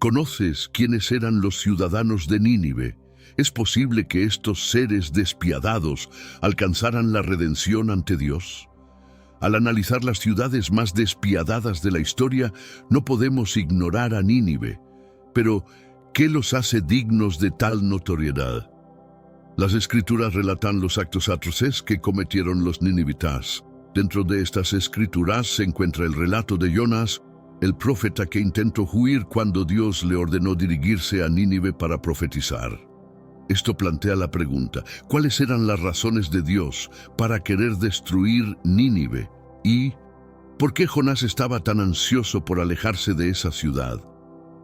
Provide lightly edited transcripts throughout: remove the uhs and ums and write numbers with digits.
¿Conoces quiénes eran los ciudadanos de Nínive? ¿Es posible que estos seres despiadados alcanzaran la redención ante Dios? Al analizar las ciudades más despiadadas de la historia, no podemos ignorar a Nínive. Pero, ¿qué los hace dignos de tal notoriedad? Las Escrituras relatan los actos atroces que cometieron los ninivitas. Dentro de estas escrituras se encuentra el relato de Jonás, el profeta que intentó huir cuando Dios le ordenó dirigirse a Nínive para profetizar. Esto plantea la pregunta: ¿cuáles eran las razones de Dios para querer destruir Nínive? ¿Y por qué Jonás estaba tan ansioso por alejarse de esa ciudad?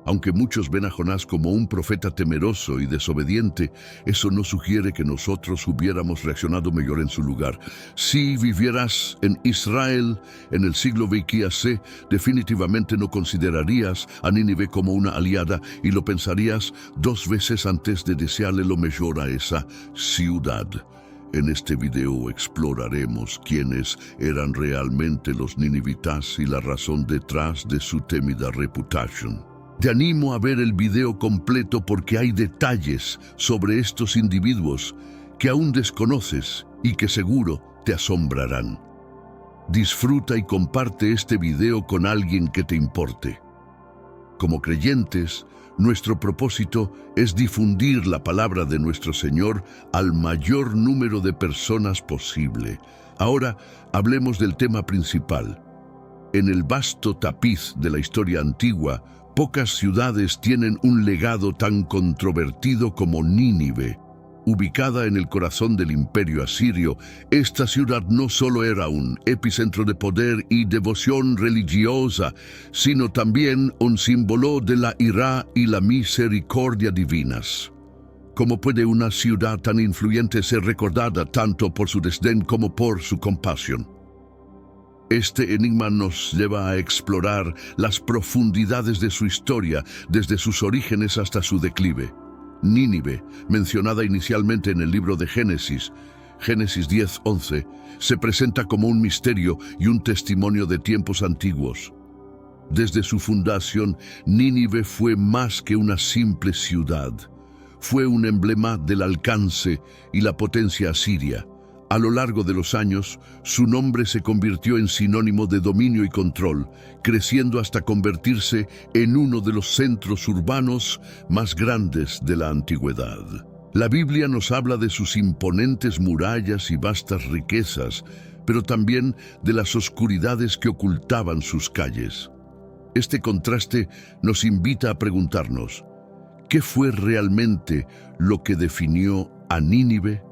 Aunque muchos ven a Jonás como un profeta temeroso y desobediente, eso no sugiere que nosotros hubiéramos reaccionado mejor en su lugar. Si vivieras en Israel en el siglo VIC, definitivamente no considerarías a Nínive como una aliada y lo pensarías dos veces antes de desearle lo mejor a esa ciudad. En este video exploraremos quiénes eran realmente los ninivitas y la razón detrás de su temida reputación. Te animo a ver el video completo porque hay detalles sobre estos individuos que aún desconoces y que seguro te asombrarán. Disfruta y comparte este video con alguien que te importe. Como creyentes, nuestro propósito es difundir la palabra de nuestro Señor al mayor número de personas posible. Ahora, hablemos del tema principal. En el vasto tapiz de la historia antigua, pocas ciudades tienen un legado tan controvertido como Nínive. Ubicada en el corazón del imperio asirio, esta ciudad no solo era un epicentro de poder y devoción religiosa, sino también un símbolo de la ira y la misericordia divinas. ¿Cómo puede una ciudad tan influyente ser recordada tanto por su desdén como por su compasión? Este enigma nos lleva a explorar las profundidades de su historia, desde sus orígenes hasta su declive. Nínive, mencionada inicialmente en el libro de Génesis 10:11, se presenta como un misterio y un testimonio de tiempos antiguos. Desde su fundación, Nínive fue más que una simple ciudad. Fue un emblema del alcance y la potencia asiria. A lo largo de los años, su nombre se convirtió en sinónimo de dominio y control, creciendo hasta convertirse en uno de los centros urbanos más grandes de la antigüedad. La Biblia nos habla de sus imponentes murallas y vastas riquezas, pero también de las oscuridades que ocultaban sus calles. Este contraste nos invita a preguntarnos: ¿qué fue realmente lo que definió a Nínive?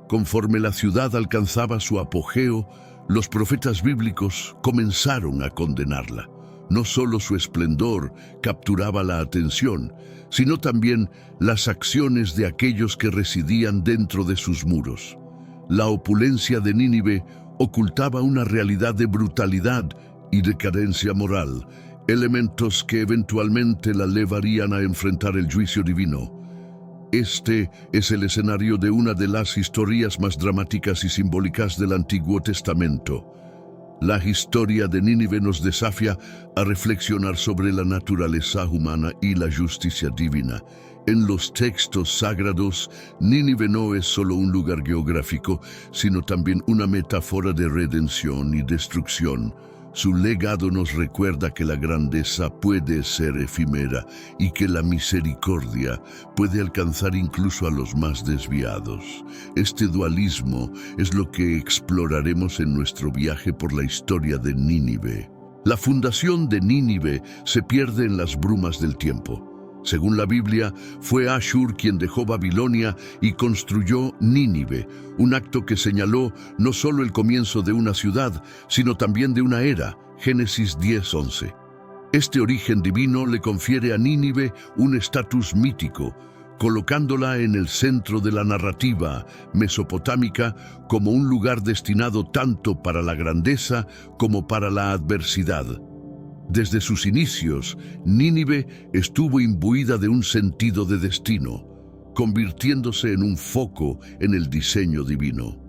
Conforme la ciudad alcanzaba su apogeo, los profetas bíblicos comenzaron a condenarla. No solo su esplendor capturaba la atención, sino también las acciones de aquellos que residían dentro de sus muros. La opulencia de Nínive ocultaba una realidad de brutalidad y decadencia moral, elementos que eventualmente la llevarían a enfrentar el juicio divino. Este es el escenario de una de las historias más dramáticas y simbólicas del Antiguo Testamento. La historia de Nínive nos desafía a reflexionar sobre la naturaleza humana y la justicia divina. En los textos sagrados, Nínive no es solo un lugar geográfico, sino también una metáfora de redención y destrucción. Su legado nos recuerda que la grandeza puede ser efímera y que la misericordia puede alcanzar incluso a los más desviados. Este dualismo es lo que exploraremos en nuestro viaje por la historia de Nínive. La fundación de Nínive se pierde en las brumas del tiempo. Según la Biblia, fue Ashur quien dejó Babilonia y construyó Nínive, un acto que señaló no solo el comienzo de una ciudad, sino también de una era, Génesis 10:11. Este origen divino le confiere a Nínive un estatus mítico, colocándola en el centro de la narrativa mesopotámica como un lugar destinado tanto para la grandeza como para la adversidad. Desde sus inicios, Nínive estuvo imbuida de un sentido de destino, convirtiéndose en un foco en el diseño divino.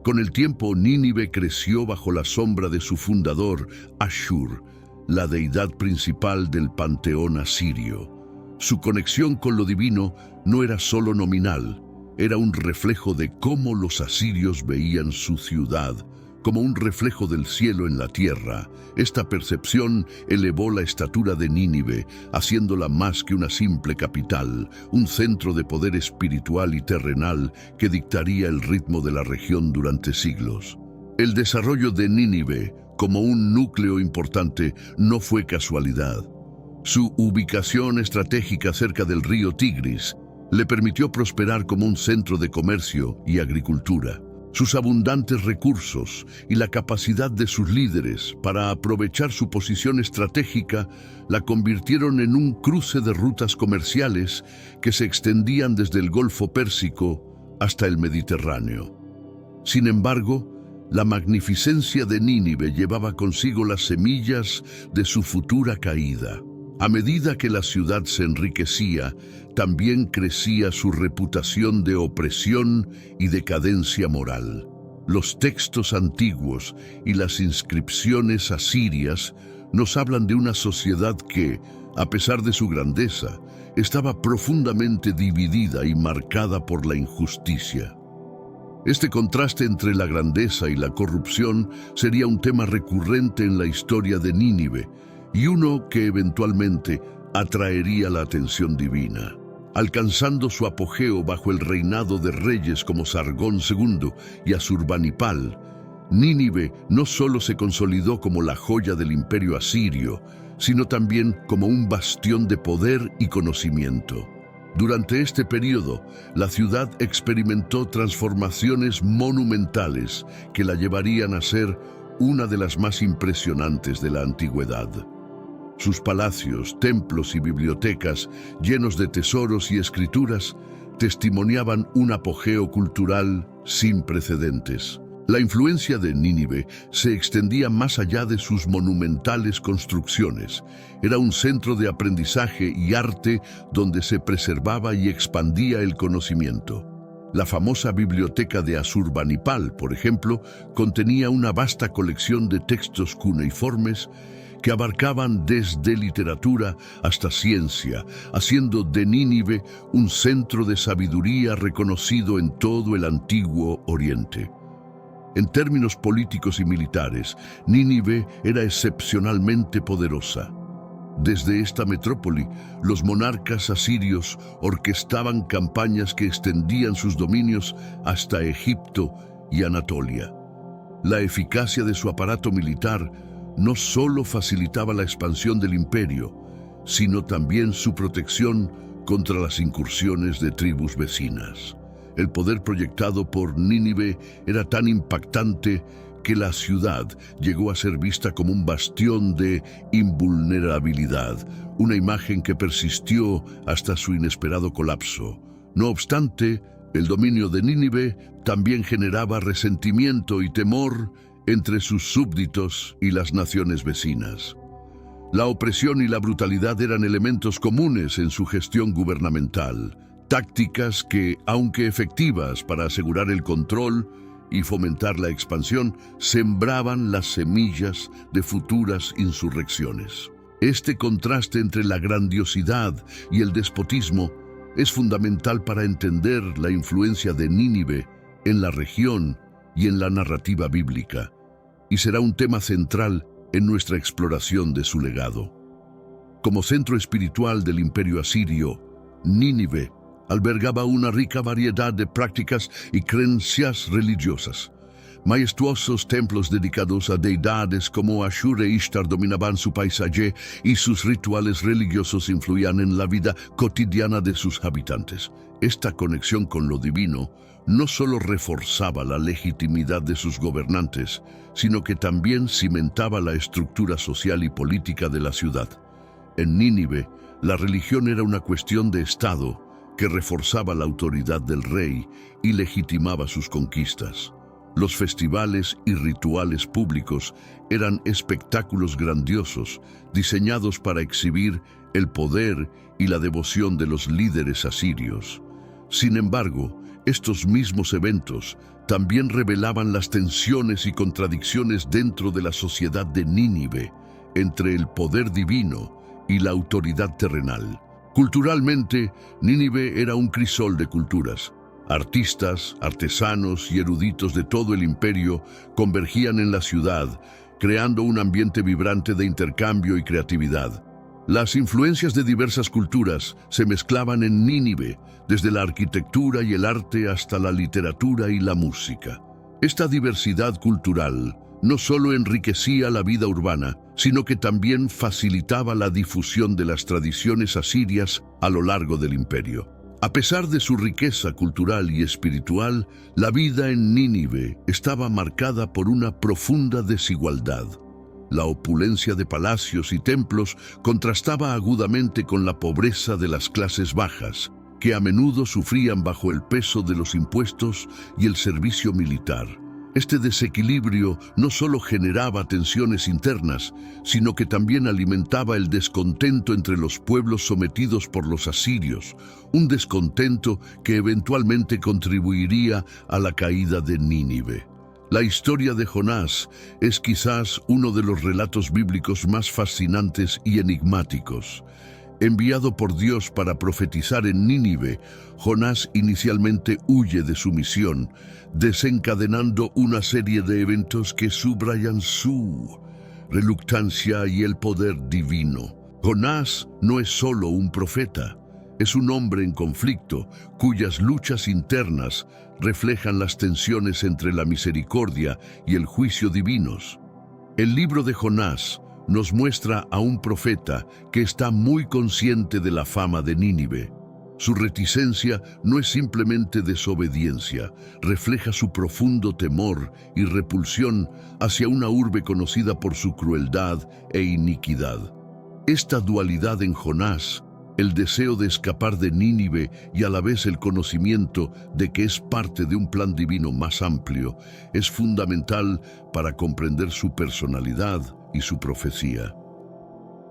Con el tiempo, Nínive creció bajo la sombra de su fundador, Ashur, la deidad principal del panteón asirio. Su conexión con lo divino no era solo nominal, era un reflejo de cómo los asirios veían su ciudad, como un reflejo del cielo en la tierra. Esta percepción elevó la estatura de Nínive, haciéndola más que una simple capital, un centro de poder espiritual y terrenal que dictaría el ritmo de la región durante siglos. El desarrollo de Nínive, como un núcleo importante, no fue casualidad. Su ubicación estratégica cerca del río Tigris le permitió prosperar como un centro de comercio y agricultura. Sus abundantes recursos y la capacidad de sus líderes para aprovechar su posición estratégica la convirtieron en un cruce de rutas comerciales que se extendían desde el Golfo Pérsico hasta el Mediterráneo. Sin embargo, la magnificencia de Nínive llevaba consigo las semillas de su futura caída. A medida que la ciudad se enriquecía, también crecía su reputación de opresión y decadencia moral. Los textos antiguos y las inscripciones asirias nos hablan de una sociedad que, a pesar de su grandeza, estaba profundamente dividida y marcada por la injusticia. Este contraste entre la grandeza y la corrupción sería un tema recurrente en la historia de Nínive, y uno que eventualmente atraería la atención divina. Alcanzando su apogeo bajo el reinado de reyes como Sargón II y Asurbanipal, Nínive no solo se consolidó como la joya del imperio asirio, sino también como un bastión de poder y conocimiento. Durante este periodo, la ciudad experimentó transformaciones monumentales que la llevarían a ser una de las más impresionantes de la antigüedad. Sus palacios, templos y bibliotecas, llenos de tesoros y escrituras, testimoniaban un apogeo cultural sin precedentes. La influencia de Nínive se extendía más allá de sus monumentales construcciones. Era un centro de aprendizaje y arte donde se preservaba y expandía el conocimiento. La famosa biblioteca de Asurbanipal, por ejemplo, contenía una vasta colección de textos cuneiformes que abarcaban desde literatura hasta ciencia, haciendo de Nínive un centro de sabiduría reconocido en todo el antiguo Oriente. En términos políticos y militares, Nínive era excepcionalmente poderosa. Desde esta metrópoli, los monarcas asirios orquestaban campañas que extendían sus dominios hasta Egipto y Anatolia. La eficacia de su aparato militar no solo facilitaba la expansión del imperio, sino también su protección contra las incursiones de tribus vecinas. El poder proyectado por Nínive era tan impactante que la ciudad llegó a ser vista como un bastión de invulnerabilidad, una imagen que persistió hasta su inesperado colapso. No obstante, el dominio de Nínive también generaba resentimiento y temor entre sus súbditos y las naciones vecinas. La opresión y la brutalidad eran elementos comunes en su gestión gubernamental, tácticas que, aunque efectivas para asegurar el control y fomentar la expansión, sembraban las semillas de futuras insurrecciones. Este contraste entre la grandiosidad y el despotismo es fundamental para entender la influencia de Nínive en la región y en la narrativa bíblica, y será un tema central en nuestra exploración de su legado. Como centro espiritual del imperio asirio, Nínive albergaba una rica variedad de prácticas y creencias religiosas. Majestuosos templos dedicados a deidades como Ashur e Ishtar dominaban su paisaje y sus rituales religiosos influían en la vida cotidiana de sus habitantes. Esta conexión con lo divino no solo reforzaba la legitimidad de sus gobernantes, sino que también cimentaba la estructura social y política de la ciudad. En Nínive, la religión era una cuestión de Estado que reforzaba la autoridad del rey y legitimaba sus conquistas. Los festivales y rituales públicos eran espectáculos grandiosos, diseñados para exhibir el poder y la devoción de los líderes asirios. Sin embargo, estos mismos eventos también revelaban las tensiones y contradicciones dentro de la sociedad de Nínive, entre el poder divino y la autoridad terrenal. Culturalmente, Nínive era un crisol de culturas. Artistas, artesanos y eruditos de todo el imperio convergían en la ciudad, creando un ambiente vibrante de intercambio y creatividad. Las influencias de diversas culturas se mezclaban en Nínive, desde la arquitectura y el arte hasta la literatura y la música. Esta diversidad cultural no solo enriquecía la vida urbana, sino que también facilitaba la difusión de las tradiciones asirias a lo largo del imperio. A pesar de su riqueza cultural y espiritual, la vida en Nínive estaba marcada por una profunda desigualdad. La opulencia de palacios y templos contrastaba agudamente con la pobreza de las clases bajas, que a menudo sufrían bajo el peso de los impuestos y el servicio militar. Este desequilibrio no solo generaba tensiones internas, sino que también alimentaba el descontento entre los pueblos sometidos por los asirios, un descontento que eventualmente contribuiría a la caída de Nínive. La historia de Jonás es quizás uno de los relatos bíblicos más fascinantes y enigmáticos. Enviado por Dios para profetizar en Nínive, Jonás inicialmente huye de su misión, desencadenando una serie de eventos que subrayan su reluctancia y el poder divino. Jonás no es solo un profeta, es un hombre en conflicto, cuyas luchas internas reflejan las tensiones entre la misericordia y el juicio divinos. El libro de Jonás nos muestra a un profeta que está muy consciente de la fama de Nínive. Su reticencia no es simplemente desobediencia, refleja su profundo temor y repulsión hacia una urbe conocida por su crueldad e iniquidad. Esta dualidad en Jonás, el deseo de escapar de Nínive y a la vez el conocimiento de que es parte de un plan divino más amplio, es fundamental para comprender su personalidad y su profecía.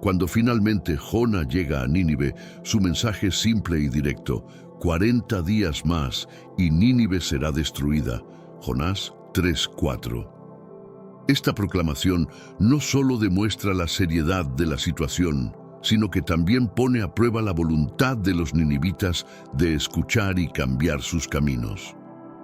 Cuando finalmente Jona llega a Nínive, su mensaje es simple y directo: 40 días más y Nínive será destruida. Jonás 3:4. Esta proclamación no solo demuestra la seriedad de la situación, sino que también pone a prueba la voluntad de los ninivitas de escuchar y cambiar sus caminos.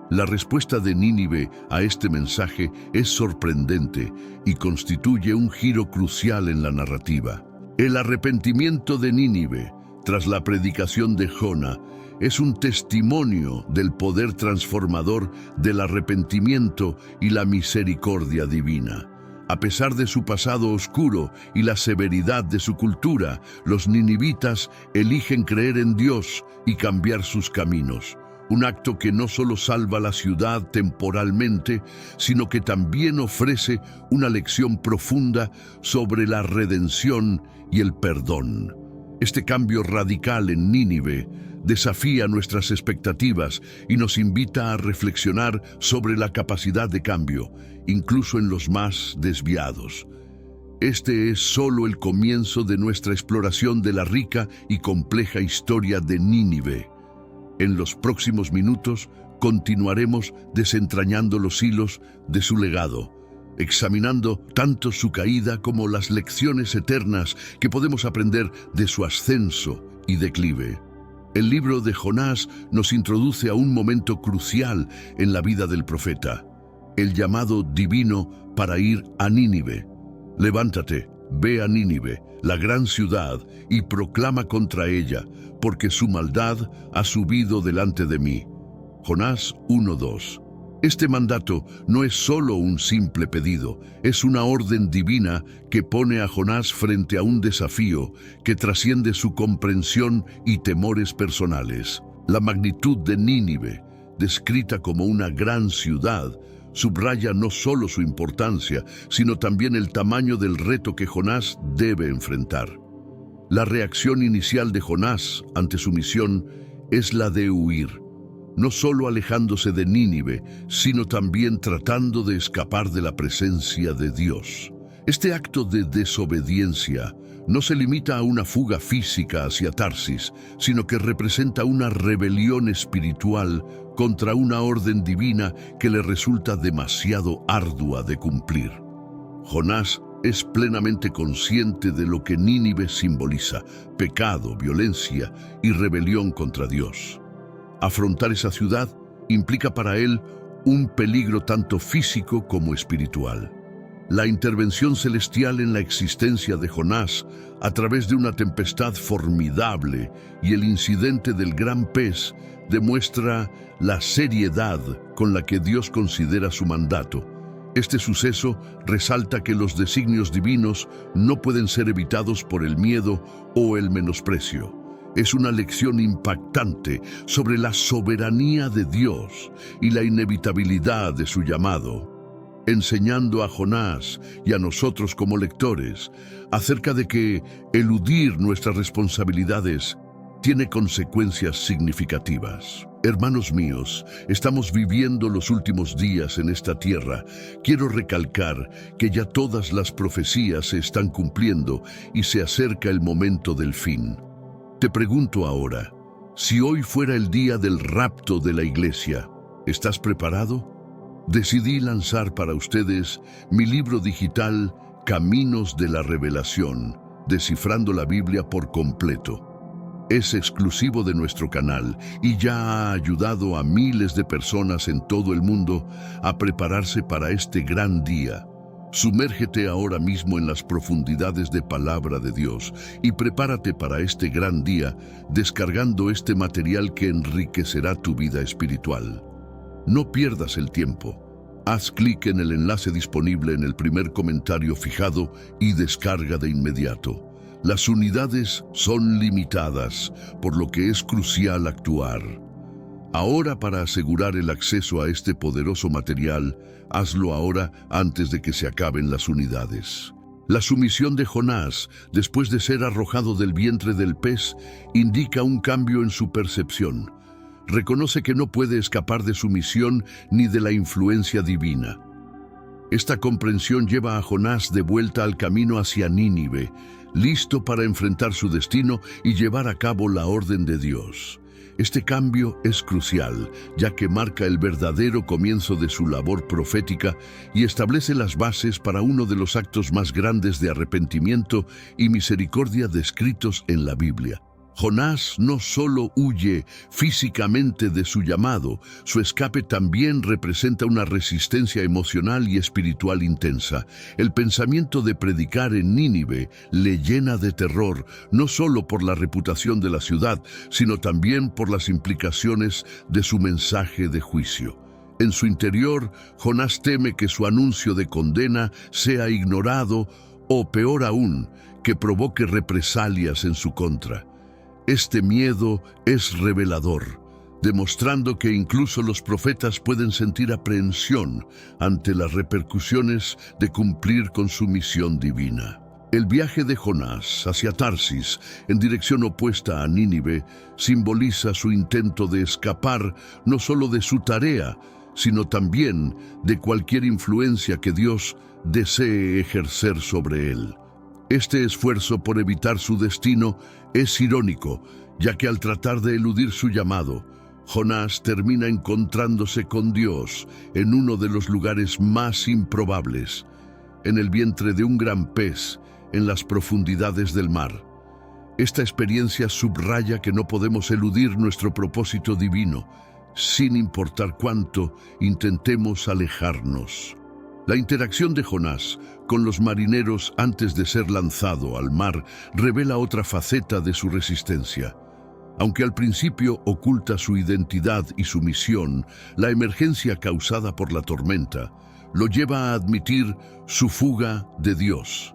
La respuesta de Nínive a este mensaje es sorprendente y constituye un giro crucial en la narrativa. El arrepentimiento de Nínive, tras la predicación de Jona, es un testimonio del poder transformador del arrepentimiento y la misericordia divina. A pesar de su pasado oscuro y la severidad de su cultura, los ninivitas eligen creer en Dios y cambiar sus caminos. Un acto que no solo salva la ciudad temporalmente, sino que también ofrece una lección profunda sobre la redención y el perdón. Este cambio radical en Nínive desafía nuestras expectativas y nos invita a reflexionar sobre la capacidad de cambio, incluso en los más desviados. Este es solo el comienzo de nuestra exploración de la rica y compleja historia de Nínive. En los próximos minutos continuaremos desentrañando los hilos de su legado, examinando tanto su caída como las lecciones eternas que podemos aprender de su ascenso y declive. El libro de Jonás nos introduce a un momento crucial en la vida del profeta, el llamado divino para ir a Nínive. Levántate, ve a Nínive, la gran ciudad, y proclama contra ella, porque su maldad ha subido delante de mí. Jonás 1:2. Este mandato no es solo un simple pedido, es una orden divina que pone a Jonás frente a un desafío que trasciende su comprensión y temores personales. La magnitud de Nínive, descrita como una gran ciudad, subraya no solo su importancia, sino también el tamaño del reto que Jonás debe enfrentar. La reacción inicial de Jonás ante su misión es la de huir, no solo alejándose de Nínive, sino también tratando de escapar de la presencia de Dios. Este acto de desobediencia no se limita a una fuga física hacia Tarsis, sino que representa una rebelión espiritual contra una orden divina que le resulta demasiado ardua de cumplir. Jonás es plenamente consciente de lo que Nínive simboliza: pecado, violencia y rebelión contra Dios. Afrontar esa ciudad implica para él un peligro tanto físico como espiritual. La intervención celestial en la existencia de Jonás a través de una tempestad formidable y el incidente del gran pez demuestra la seriedad con la que Dios considera su mandato. Este suceso resalta que los designios divinos no pueden ser evitados por el miedo o el menosprecio. Es una lección impactante sobre la soberanía de Dios y la inevitabilidad de su llamado, enseñando a Jonás y a nosotros como lectores acerca de que eludir nuestras responsabilidades tiene consecuencias significativas. Hermanos míos, estamos viviendo los últimos días en esta tierra. Quiero recalcar que ya todas las profecías se están cumpliendo y se acerca el momento del fin. Te pregunto ahora, si hoy fuera el día del rapto de la iglesia, ¿estás preparado? Decidí lanzar para ustedes mi libro digital Caminos de la Revelación, descifrando la Biblia por completo. Es exclusivo de nuestro canal y ya ha ayudado a miles de personas en todo el mundo a prepararse para este gran día. Sumérgete ahora mismo en las profundidades de Palabra de Dios y prepárate para este gran día descargando este material que enriquecerá tu vida espiritual. No pierdas el tiempo. Haz clic en el enlace disponible en el primer comentario fijado y descarga de inmediato. Las unidades son limitadas, por lo que es crucial actuar. Ahora, para asegurar el acceso a este poderoso material, hazlo ahora antes de que se acaben las unidades. La sumisión de Jonás, después de ser arrojado del vientre del pez, indica un cambio en su percepción. Reconoce que no puede escapar de su misión ni de la influencia divina. Esta comprensión lleva a Jonás de vuelta al camino hacia Nínive, listo para enfrentar su destino y llevar a cabo la orden de Dios. Este cambio es crucial, ya que marca el verdadero comienzo de su labor profética y establece las bases para uno de los actos más grandes de arrepentimiento y misericordia descritos en la Biblia. Jonás no solo huye físicamente de su llamado, su escape también representa una resistencia emocional y espiritual intensa. El pensamiento de predicar en Nínive le llena de terror, no solo por la reputación de la ciudad, sino también por las implicaciones de su mensaje de juicio. En su interior, Jonás teme que su anuncio de condena sea ignorado o, peor aún, que provoque represalias en su contra. Este miedo es revelador, demostrando que incluso los profetas pueden sentir aprehensión ante las repercusiones de cumplir con su misión divina. El viaje de Jonás hacia Tarsis, en dirección opuesta a Nínive, simboliza su intento de escapar no solo de su tarea, sino también de cualquier influencia que Dios desee ejercer sobre él. Este esfuerzo por evitar su destino es irónico, ya que al tratar de eludir su llamado, Jonás termina encontrándose con Dios en uno de los lugares más improbables, en el vientre de un gran pez, en las profundidades del mar. Esta experiencia subraya que no podemos eludir nuestro propósito divino, sin importar cuánto intentemos alejarnos. La interacción de Jonás con los marineros antes de ser lanzado al mar revela otra faceta de su resistencia. Aunque al principio oculta su identidad y su misión, la emergencia causada por la tormenta lo lleva a admitir su fuga de Dios.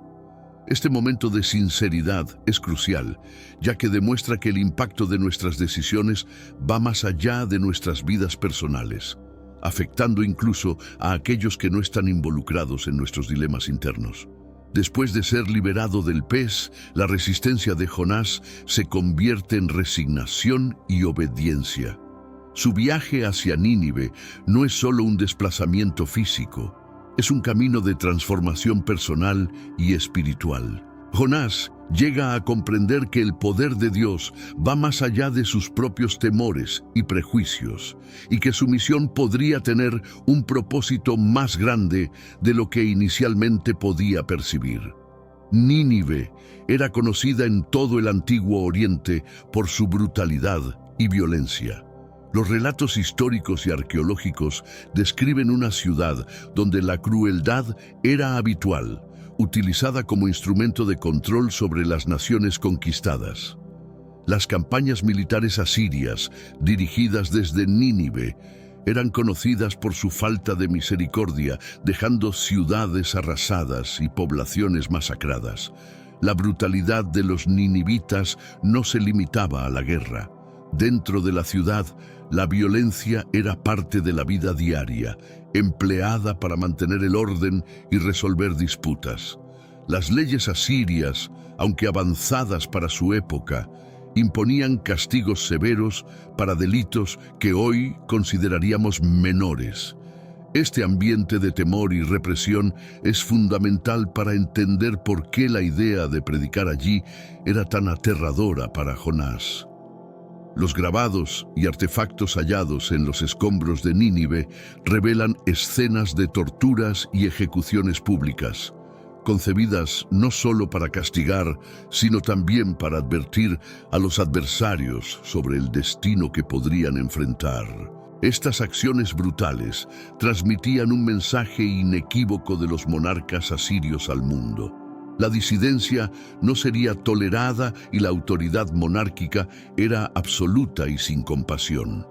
Este momento de sinceridad es crucial, ya que demuestra que el impacto de nuestras decisiones va más allá de nuestras vidas personales, afectando incluso a aquellos que no están involucrados en nuestros dilemas internos. Después de ser liberado del pez, la resistencia de Jonás se convierte en resignación y obediencia. Su viaje hacia Nínive no es solo un desplazamiento físico, es un camino de transformación personal y espiritual. Jonás llega a comprender que el poder de Dios va más allá de sus propios temores y prejuicios, y que su misión podría tener un propósito más grande de lo que inicialmente podía percibir. Nínive era conocida en todo el Antiguo Oriente por su brutalidad y violencia. Los relatos históricos y arqueológicos describen una ciudad donde la crueldad era habitual, utilizada como instrumento de control sobre las naciones conquistadas. Las campañas militares asirias, dirigidas desde Nínive, eran conocidas por su falta de misericordia, dejando ciudades arrasadas y poblaciones masacradas. La brutalidad de los ninivitas no se limitaba a la guerra. Dentro de la ciudad, la violencia era parte de la vida diaria, empleada para mantener el orden y resolver disputas. Las leyes asirias, aunque avanzadas para su época, imponían castigos severos para delitos que hoy consideraríamos menores. Este ambiente de temor y represión es fundamental para entender por qué la idea de predicar allí era tan aterradora para Jonás. Los grabados y artefactos hallados en los escombros de Nínive revelan escenas de torturas y ejecuciones públicas, concebidas no solo para castigar, sino también para advertir a los adversarios sobre el destino que podrían enfrentar. Estas acciones brutales transmitían un mensaje inequívoco de los monarcas asirios al mundo. La disidencia no sería tolerada y la autoridad monárquica era absoluta y sin compasión.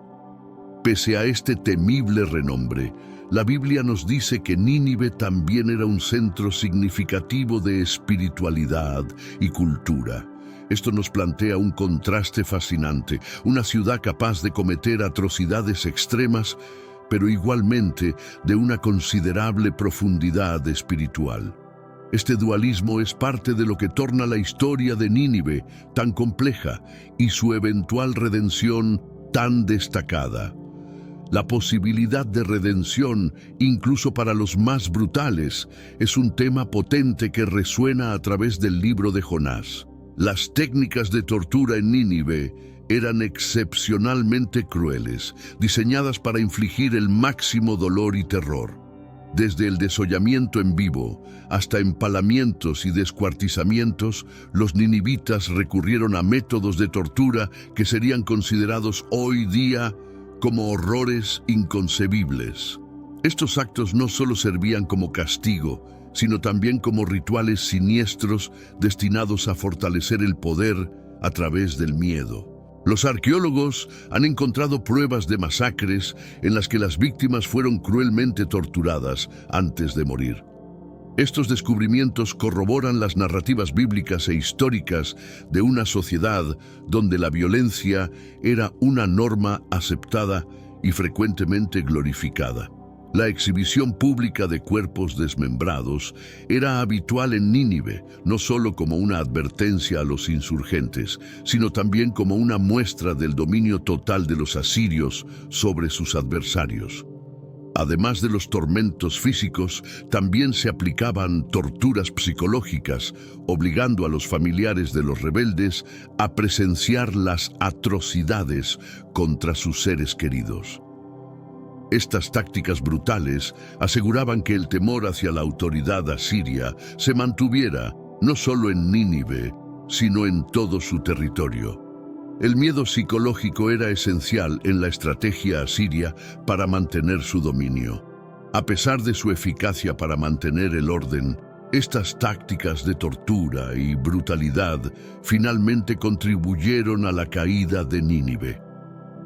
Pese a este temible renombre, la Biblia nos dice que Nínive también era un centro significativo de espiritualidad y cultura. Esto nos plantea un contraste fascinante, una ciudad capaz de cometer atrocidades extremas, pero igualmente de una considerable profundidad espiritual. Este dualismo es parte de lo que torna la historia de Nínive tan compleja y su eventual redención tan destacada. La posibilidad de redención, incluso para los más brutales, es un tema potente que resuena a través del libro de Jonás. Las técnicas de tortura en Nínive eran excepcionalmente crueles, diseñadas para infligir el máximo dolor y terror. Desde el desollamiento en vivo hasta empalamientos y descuartizamientos, los ninivitas recurrieron a métodos de tortura que serían considerados hoy día como horrores inconcebibles. Estos actos no solo servían como castigo, sino también como rituales siniestros destinados a fortalecer el poder a través del miedo. Los arqueólogos han encontrado pruebas de masacres en las que las víctimas fueron cruelmente torturadas antes de morir. Estos descubrimientos corroboran las narrativas bíblicas e históricas de una sociedad donde la violencia era una norma aceptada y frecuentemente glorificada. La exhibición pública de cuerpos desmembrados era habitual en Nínive, no solo como una advertencia a los insurgentes, sino también como una muestra del dominio total de los asirios sobre sus adversarios. Además de los tormentos físicos, también se aplicaban torturas psicológicas, obligando a los familiares de los rebeldes a presenciar las atrocidades contra sus seres queridos. Estas tácticas brutales aseguraban que el temor hacia la autoridad asiria se mantuviera no solo en Nínive, sino en todo su territorio. El miedo psicológico era esencial en la estrategia asiria para mantener su dominio. A pesar de su eficacia para mantener el orden, estas tácticas de tortura y brutalidad finalmente contribuyeron a la caída de Nínive.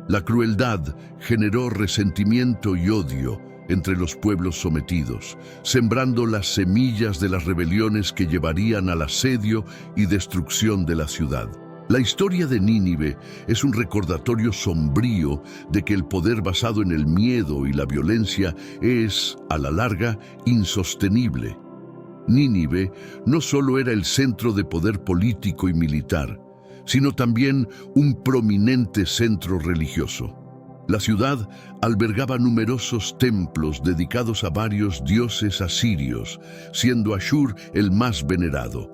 La crueldad generó resentimiento y odio entre los pueblos sometidos, sembrando las semillas de las rebeliones que llevarían al asedio y destrucción de la ciudad. La historia de Nínive es un recordatorio sombrío de que el poder basado en el miedo y la violencia es, a la larga, insostenible. Nínive no solo era el centro de poder político y militar, sino también un prominente centro religioso. La ciudad albergaba numerosos templos dedicados a varios dioses asirios, siendo Ashur el más venerado.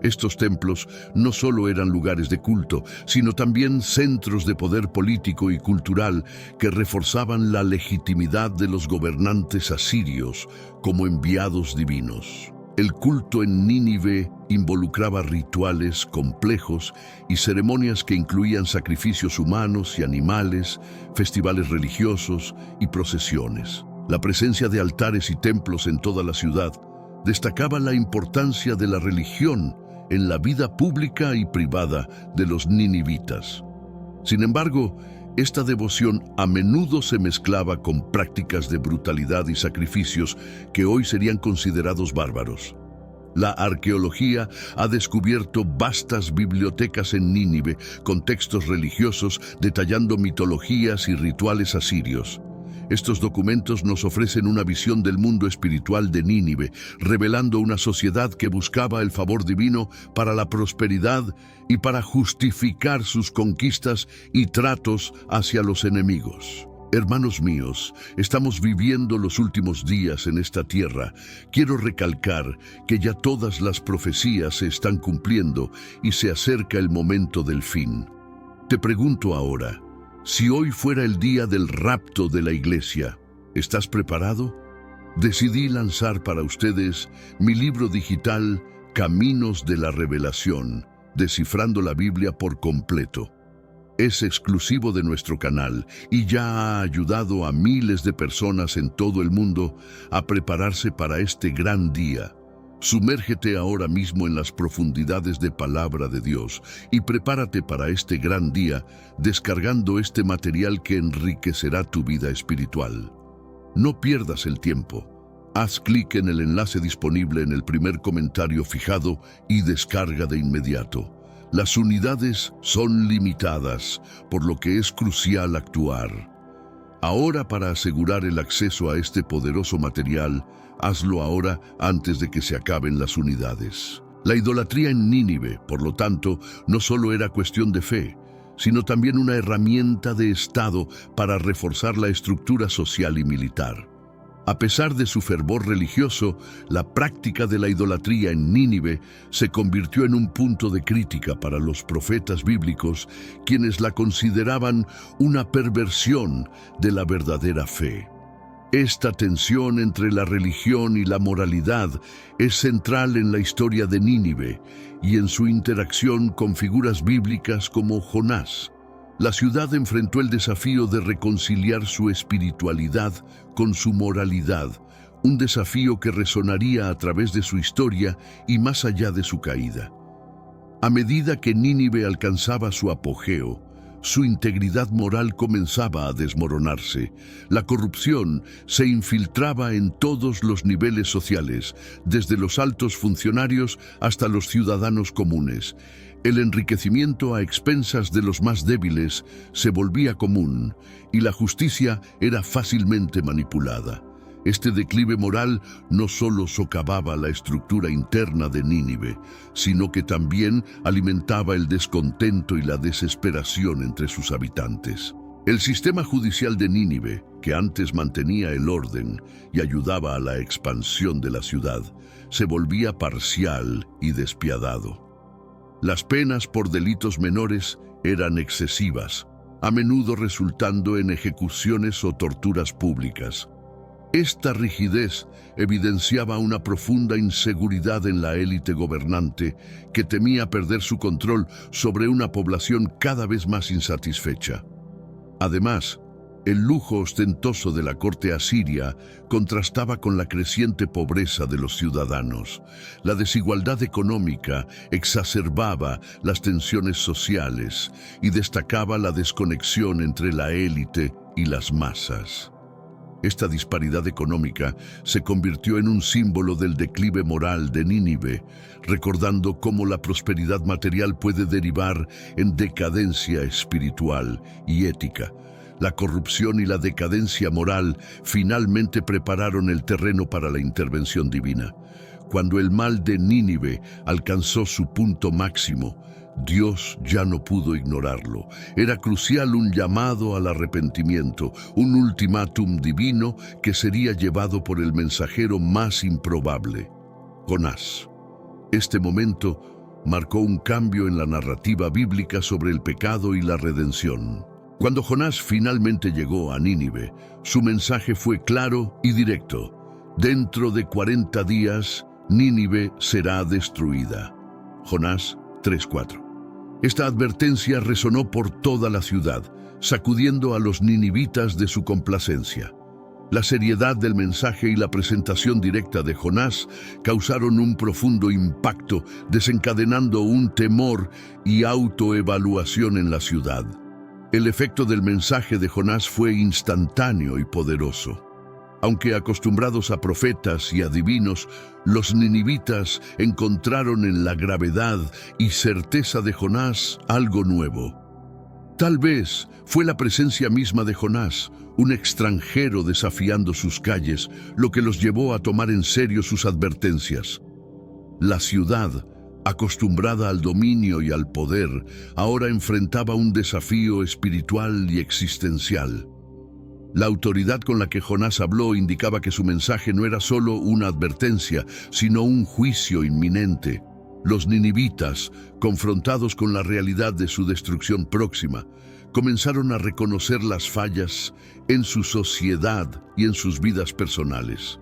Estos templos no solo eran lugares de culto, sino también centros de poder político y cultural que reforzaban la legitimidad de los gobernantes asirios como enviados divinos. El culto en Nínive involucraba rituales complejos y ceremonias que incluían sacrificios humanos y animales, festivales religiosos y procesiones. La presencia de altares y templos en toda la ciudad destacaba la importancia de la religión en la vida pública y privada de los ninivitas. Sin embargo, esta devoción a menudo se mezclaba con prácticas de brutalidad y sacrificios que hoy serían considerados bárbaros. La arqueología ha descubierto vastas bibliotecas en Nínive con textos religiosos detallando mitologías y rituales asirios. Estos documentos nos ofrecen una visión del mundo espiritual de Nínive, revelando una sociedad que buscaba el favor divino para la prosperidad y para justificar sus conquistas y tratos hacia los enemigos. Hermanos míos, estamos viviendo los últimos días en esta tierra. Quiero recalcar que ya todas las profecías se están cumpliendo y se acerca el momento del fin. Te pregunto ahora, si hoy fuera el día del rapto de la iglesia, ¿estás preparado? Decidí lanzar para ustedes mi libro digital Caminos de la Revelación, descifrando la Biblia por completo. Es exclusivo de nuestro canal y ya ha ayudado a miles de personas en todo el mundo a prepararse para este gran día. Sumérgete ahora mismo en las profundidades de Palabra de Dios y prepárate para este gran día descargando este material que enriquecerá tu vida espiritual. No pierdas el tiempo. Haz clic en el enlace disponible en el primer comentario fijado y descarga de inmediato. Las unidades son limitadas, por lo que es crucial actuar. Ahora, para asegurar el acceso a este poderoso material, hazlo ahora antes de que se acaben las unidades. La idolatría en Nínive, por lo tanto, no solo era cuestión de fe, sino también una herramienta de Estado para reforzar la estructura social y militar. A pesar de su fervor religioso, la práctica de la idolatría en Nínive se convirtió en un punto de crítica para los profetas bíblicos, quienes la consideraban una perversión de la verdadera fe. Esta tensión entre la religión y la moralidad es central en la historia de Nínive y en su interacción con figuras bíblicas como Jonás. La ciudad enfrentó el desafío de reconciliar su espiritualidad con su moralidad, un desafío que resonaría a través de su historia y más allá de su caída. A medida que Nínive alcanzaba su apogeo, su integridad moral comenzaba a desmoronarse. La corrupción se infiltraba en todos los niveles sociales, desde los altos funcionarios hasta los ciudadanos comunes. El enriquecimiento a expensas de los más débiles se volvía común y la justicia era fácilmente manipulada. Este declive moral no solo socavaba la estructura interna de Nínive, sino que también alimentaba el descontento y la desesperación entre sus habitantes. El sistema judicial de Nínive, que antes mantenía el orden y ayudaba a la expansión de la ciudad, se volvía parcial y despiadado. Las penas por delitos menores eran excesivas, a menudo resultando en ejecuciones o torturas públicas. Esta rigidez evidenciaba una profunda inseguridad en la élite gobernante que temía perder su control sobre una población cada vez más insatisfecha. Además, el lujo ostentoso de la corte asiria contrastaba con la creciente pobreza de los ciudadanos. La desigualdad económica exacerbaba las tensiones sociales y destacaba la desconexión entre la élite y las masas. Esta disparidad económica se convirtió en un símbolo del declive moral de Nínive, recordando cómo la prosperidad material puede derivar en decadencia espiritual y ética. La corrupción y la decadencia moral finalmente prepararon el terreno para la intervención divina. Cuando el mal de Nínive alcanzó su punto máximo, Dios ya no pudo ignorarlo. Era crucial un llamado al arrepentimiento, un ultimátum divino que sería llevado por el mensajero más improbable, Jonás. Este momento marcó un cambio en la narrativa bíblica sobre el pecado y la redención. Cuando Jonás finalmente llegó a Nínive, su mensaje fue claro y directo. Dentro de 40 días, Nínive será destruida. Jonás 3:4. Esta advertencia resonó por toda la ciudad, sacudiendo a los ninivitas de su complacencia. La seriedad del mensaje y la presentación directa de Jonás causaron un profundo impacto, desencadenando un temor y autoevaluación en la ciudad. El efecto del mensaje de Jonás fue instantáneo y poderoso. Aunque acostumbrados a profetas y adivinos, los ninivitas encontraron en la gravedad y certeza de Jonás algo nuevo. Tal vez fue la presencia misma de Jonás, un extranjero desafiando sus calles, lo que los llevó a tomar en serio sus advertencias. La ciudad, acostumbrada al dominio y al poder, ahora enfrentaba un desafío espiritual y existencial. La autoridad con la que Jonás habló indicaba que su mensaje no era solo una advertencia, sino un juicio inminente. Los ninivitas, confrontados con la realidad de su destrucción próxima, comenzaron a reconocer las fallas en su sociedad y en sus vidas personales.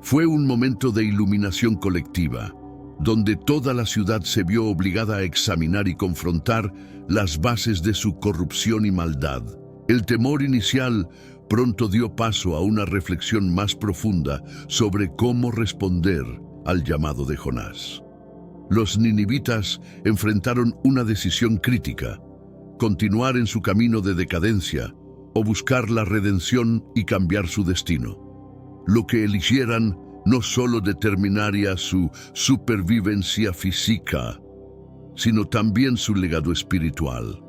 Fue un momento de iluminación colectiva, donde toda la ciudad se vio obligada a examinar y confrontar las bases de su corrupción y maldad. El temor inicial pronto dio paso a una reflexión más profunda sobre cómo responder al llamado de Jonás. Los ninivitas enfrentaron una decisión crítica: continuar en su camino de decadencia o buscar la redención y cambiar su destino. Lo que eligieran no solo determinaría su supervivencia física, sino también su legado espiritual.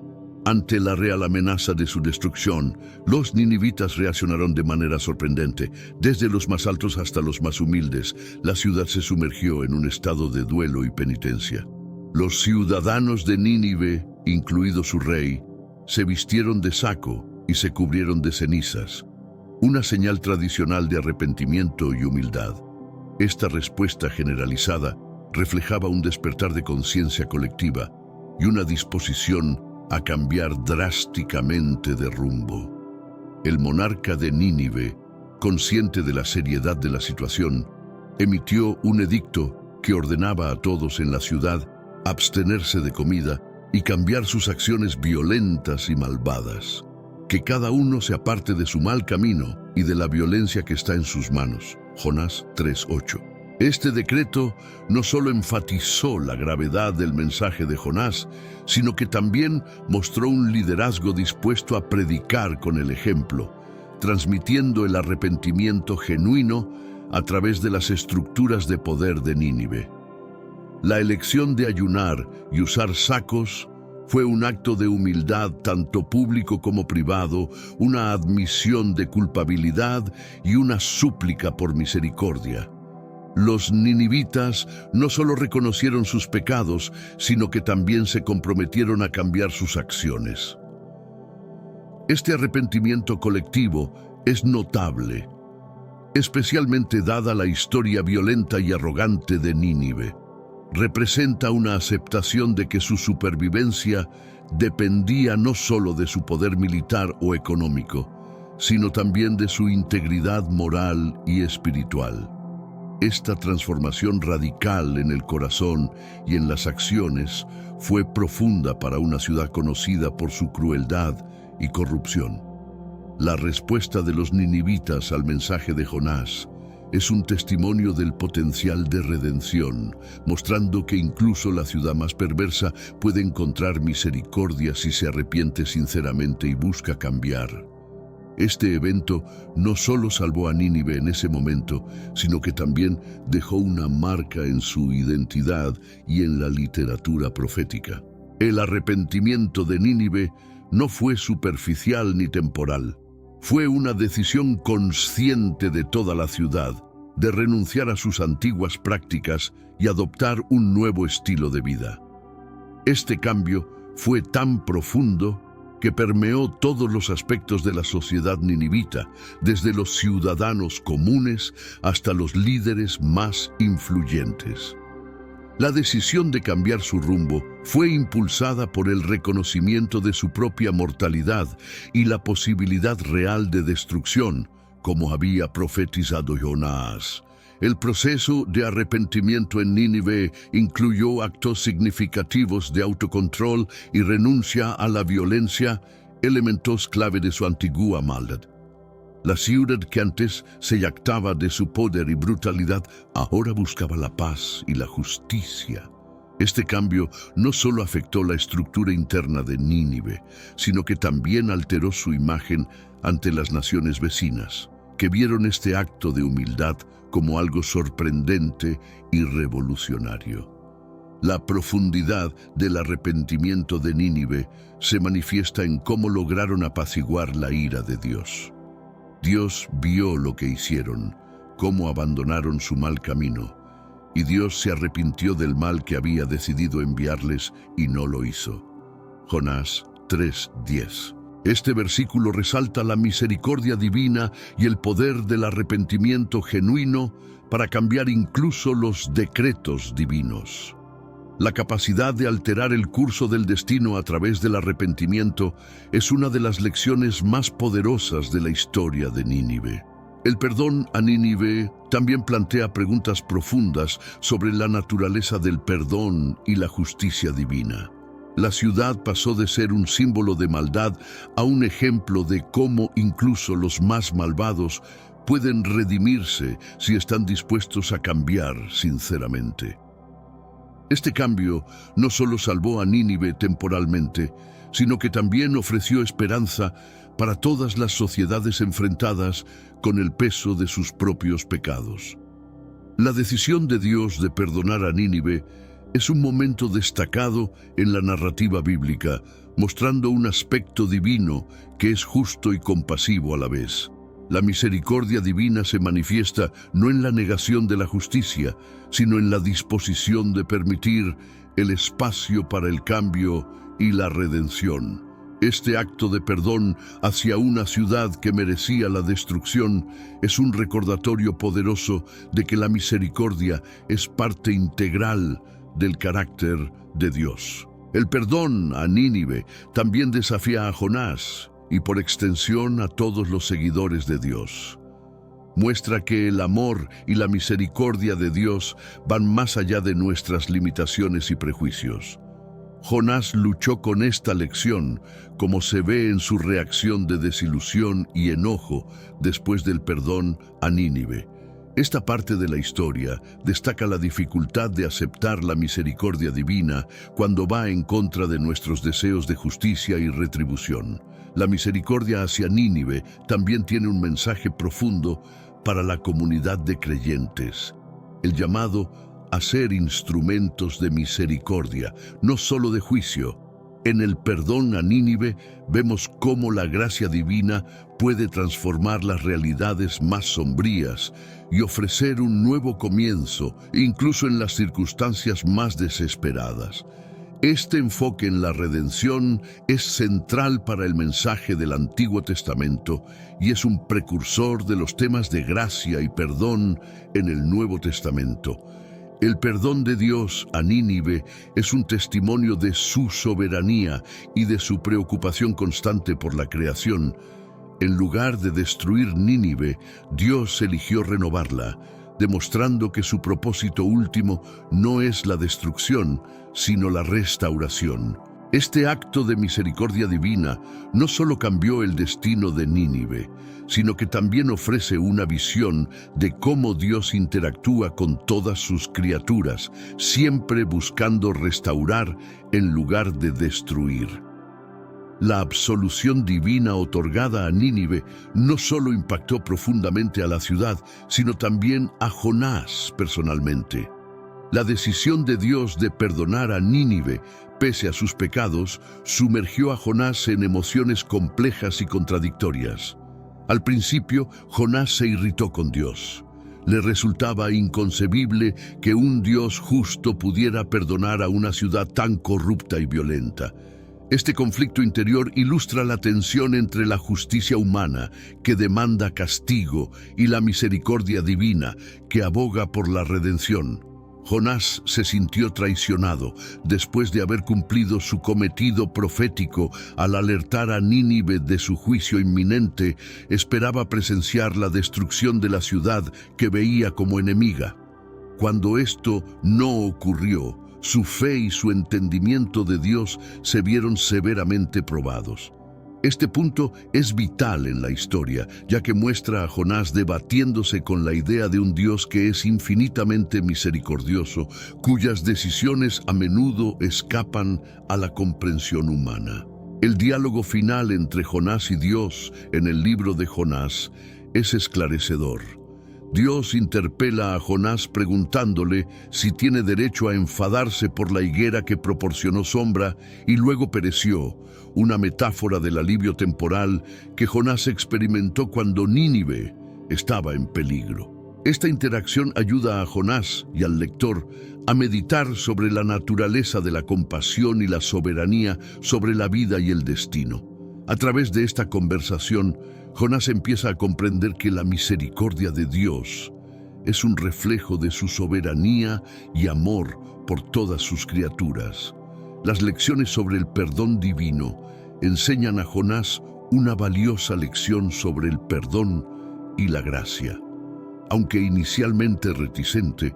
Ante la real amenaza de su destrucción, los ninivitas reaccionaron de manera sorprendente. Desde los más altos hasta los más humildes, la ciudad se sumergió en un estado de duelo y penitencia. Los ciudadanos de Nínive, incluido su rey, se vistieron de saco y se cubrieron de cenizas, una señal tradicional de arrepentimiento y humildad. Esta respuesta generalizada reflejaba un despertar de conciencia colectiva y una disposición a cambiar drásticamente de rumbo. El monarca de Nínive, consciente de la seriedad de la situación, emitió un edicto que ordenaba a todos en la ciudad abstenerse de comida y cambiar sus acciones violentas y malvadas. Que cada uno se aparte de su mal camino y de la violencia que está en sus manos. Jonás 3:8. Este decreto no solo enfatizó la gravedad del mensaje de Jonás, sino que también mostró un liderazgo dispuesto a predicar con el ejemplo, transmitiendo el arrepentimiento genuino a través de las estructuras de poder de Nínive. La elección de ayunar y usar sacos fue un acto de humildad tanto público como privado, una admisión de culpabilidad y una súplica por misericordia. Los ninivitas no solo reconocieron sus pecados, sino que también se comprometieron a cambiar sus acciones. Este arrepentimiento colectivo es notable, especialmente dada la historia violenta y arrogante de Nínive. Representa una aceptación de que su supervivencia dependía no solo de su poder militar o económico, sino también de su integridad moral y espiritual. Esta transformación radical en el corazón y en las acciones fue profunda para una ciudad conocida por su crueldad y corrupción. La respuesta de los ninivitas al mensaje de Jonás es un testimonio del potencial de redención, mostrando que incluso la ciudad más perversa puede encontrar misericordia si se arrepiente sinceramente y busca cambiar. Este evento no solo salvó a Nínive en ese momento, sino que también dejó una marca en su identidad y en la literatura profética. El arrepentimiento de Nínive no fue superficial ni temporal. Fue una decisión consciente de toda la ciudad, de renunciar a sus antiguas prácticas y adoptar un nuevo estilo de vida. Este cambio fue tan profundo que permeó todos los aspectos de la sociedad ninivita, desde los ciudadanos comunes hasta los líderes más influyentes. La decisión de cambiar su rumbo fue impulsada por el reconocimiento de su propia mortalidad y la posibilidad real de destrucción, como había profetizado Jonás. El proceso de arrepentimiento en Nínive incluyó actos significativos de autocontrol y renuncia a la violencia, elementos clave de su antigua maldad. La ciudad que antes se jactaba de su poder y brutalidad, ahora buscaba la paz y la justicia. Este cambio no solo afectó la estructura interna de Nínive, sino que también alteró su imagen ante las naciones vecinas, que vieron este acto de humildad como algo sorprendente y revolucionario. La profundidad del arrepentimiento de Nínive se manifiesta en cómo lograron apaciguar la ira de Dios. Dios vio lo que hicieron, cómo abandonaron su mal camino, y Dios se arrepintió del mal que había decidido enviarles y no lo hizo. Jonás 3:10. Este versículo resalta la misericordia divina y el poder del arrepentimiento genuino para cambiar incluso los decretos divinos. La capacidad de alterar el curso del destino a través del arrepentimiento es una de las lecciones más poderosas de la historia de Nínive. El perdón a Nínive también plantea preguntas profundas sobre la naturaleza del perdón y la justicia divina. La ciudad pasó de ser un símbolo de maldad a un ejemplo de cómo incluso los más malvados pueden redimirse si están dispuestos a cambiar sinceramente. Este cambio no solo salvó a Nínive temporalmente, sino que también ofreció esperanza para todas las sociedades enfrentadas con el peso de sus propios pecados. La decisión de Dios de perdonar a Nínive es un momento destacado en la narrativa bíblica, mostrando un aspecto divino que es justo y compasivo a la vez. La misericordia divina se manifiesta no en la negación de la justicia, sino en la disposición de permitir el espacio para el cambio y la redención. Este acto de perdón hacia una ciudad que merecía la destrucción es un recordatorio poderoso de que la misericordia es parte integral del carácter de Dios. El perdón a Nínive también desafía a Jonás y por extensión a todos los seguidores de Dios. Muestra que el amor y la misericordia de Dios van más allá de nuestras limitaciones y prejuicios. Jonás luchó con esta lección, como se ve en su reacción de desilusión y enojo después del perdón a Nínive. Esta parte de la historia destaca la dificultad de aceptar la misericordia divina cuando va en contra de nuestros deseos de justicia y retribución. La misericordia hacia Nínive también tiene un mensaje profundo para la comunidad de creyentes. El llamado a ser instrumentos de misericordia, no solo de juicio. En el perdón a Nínive vemos cómo la gracia divina puede transformar las realidades más sombrías y ofrecer un nuevo comienzo, incluso en las circunstancias más desesperadas. Este enfoque en la redención es central para el mensaje del Antiguo Testamento y es un precursor de los temas de gracia y perdón en el Nuevo Testamento. El perdón de Dios a Nínive es un testimonio de su soberanía y de su preocupación constante por la creación. En lugar de destruir Nínive, Dios eligió renovarla, demostrando que su propósito último no es la destrucción, sino la restauración. Este acto de misericordia divina no solo cambió el destino de Nínive, sino que también ofrece una visión de cómo Dios interactúa con todas sus criaturas, siempre buscando restaurar en lugar de destruir. La absolución divina otorgada a Nínive no solo impactó profundamente a la ciudad, sino también a Jonás personalmente. La decisión de Dios de perdonar a Nínive, pese a sus pecados, sumergió a Jonás en emociones complejas y contradictorias. Al principio, Jonás se irritó con Dios. Le resultaba inconcebible que un Dios justo pudiera perdonar a una ciudad tan corrupta y violenta. Este conflicto interior ilustra la tensión entre la justicia humana, que demanda castigo, y la misericordia divina, que aboga por la redención. Jonás se sintió traicionado después de haber cumplido su cometido profético al alertar a Nínive de su juicio inminente. Esperaba presenciar la destrucción de la ciudad que veía como enemiga. Cuando esto no ocurrió, su fe y su entendimiento de Dios se vieron severamente probados. Este punto es vital en la historia, ya que muestra a Jonás debatiéndose con la idea de un Dios que es infinitamente misericordioso, cuyas decisiones a menudo escapan a la comprensión humana. El diálogo final entre Jonás y Dios en el libro de Jonás es esclarecedor. Dios interpela a Jonás preguntándole si tiene derecho a enfadarse por la higuera que proporcionó sombra y luego pereció, una metáfora del alivio temporal que Jonás experimentó cuando Nínive estaba en peligro. Esta interacción ayuda a Jonás y al lector a meditar sobre la naturaleza de la compasión y la soberanía sobre la vida y el destino. A través de esta conversación, Jonás empieza a comprender que la misericordia de Dios es un reflejo de su soberanía y amor por todas sus criaturas. Las lecciones sobre el perdón divino enseñan a Jonás una valiosa lección sobre el perdón y la gracia. Aunque inicialmente reticente,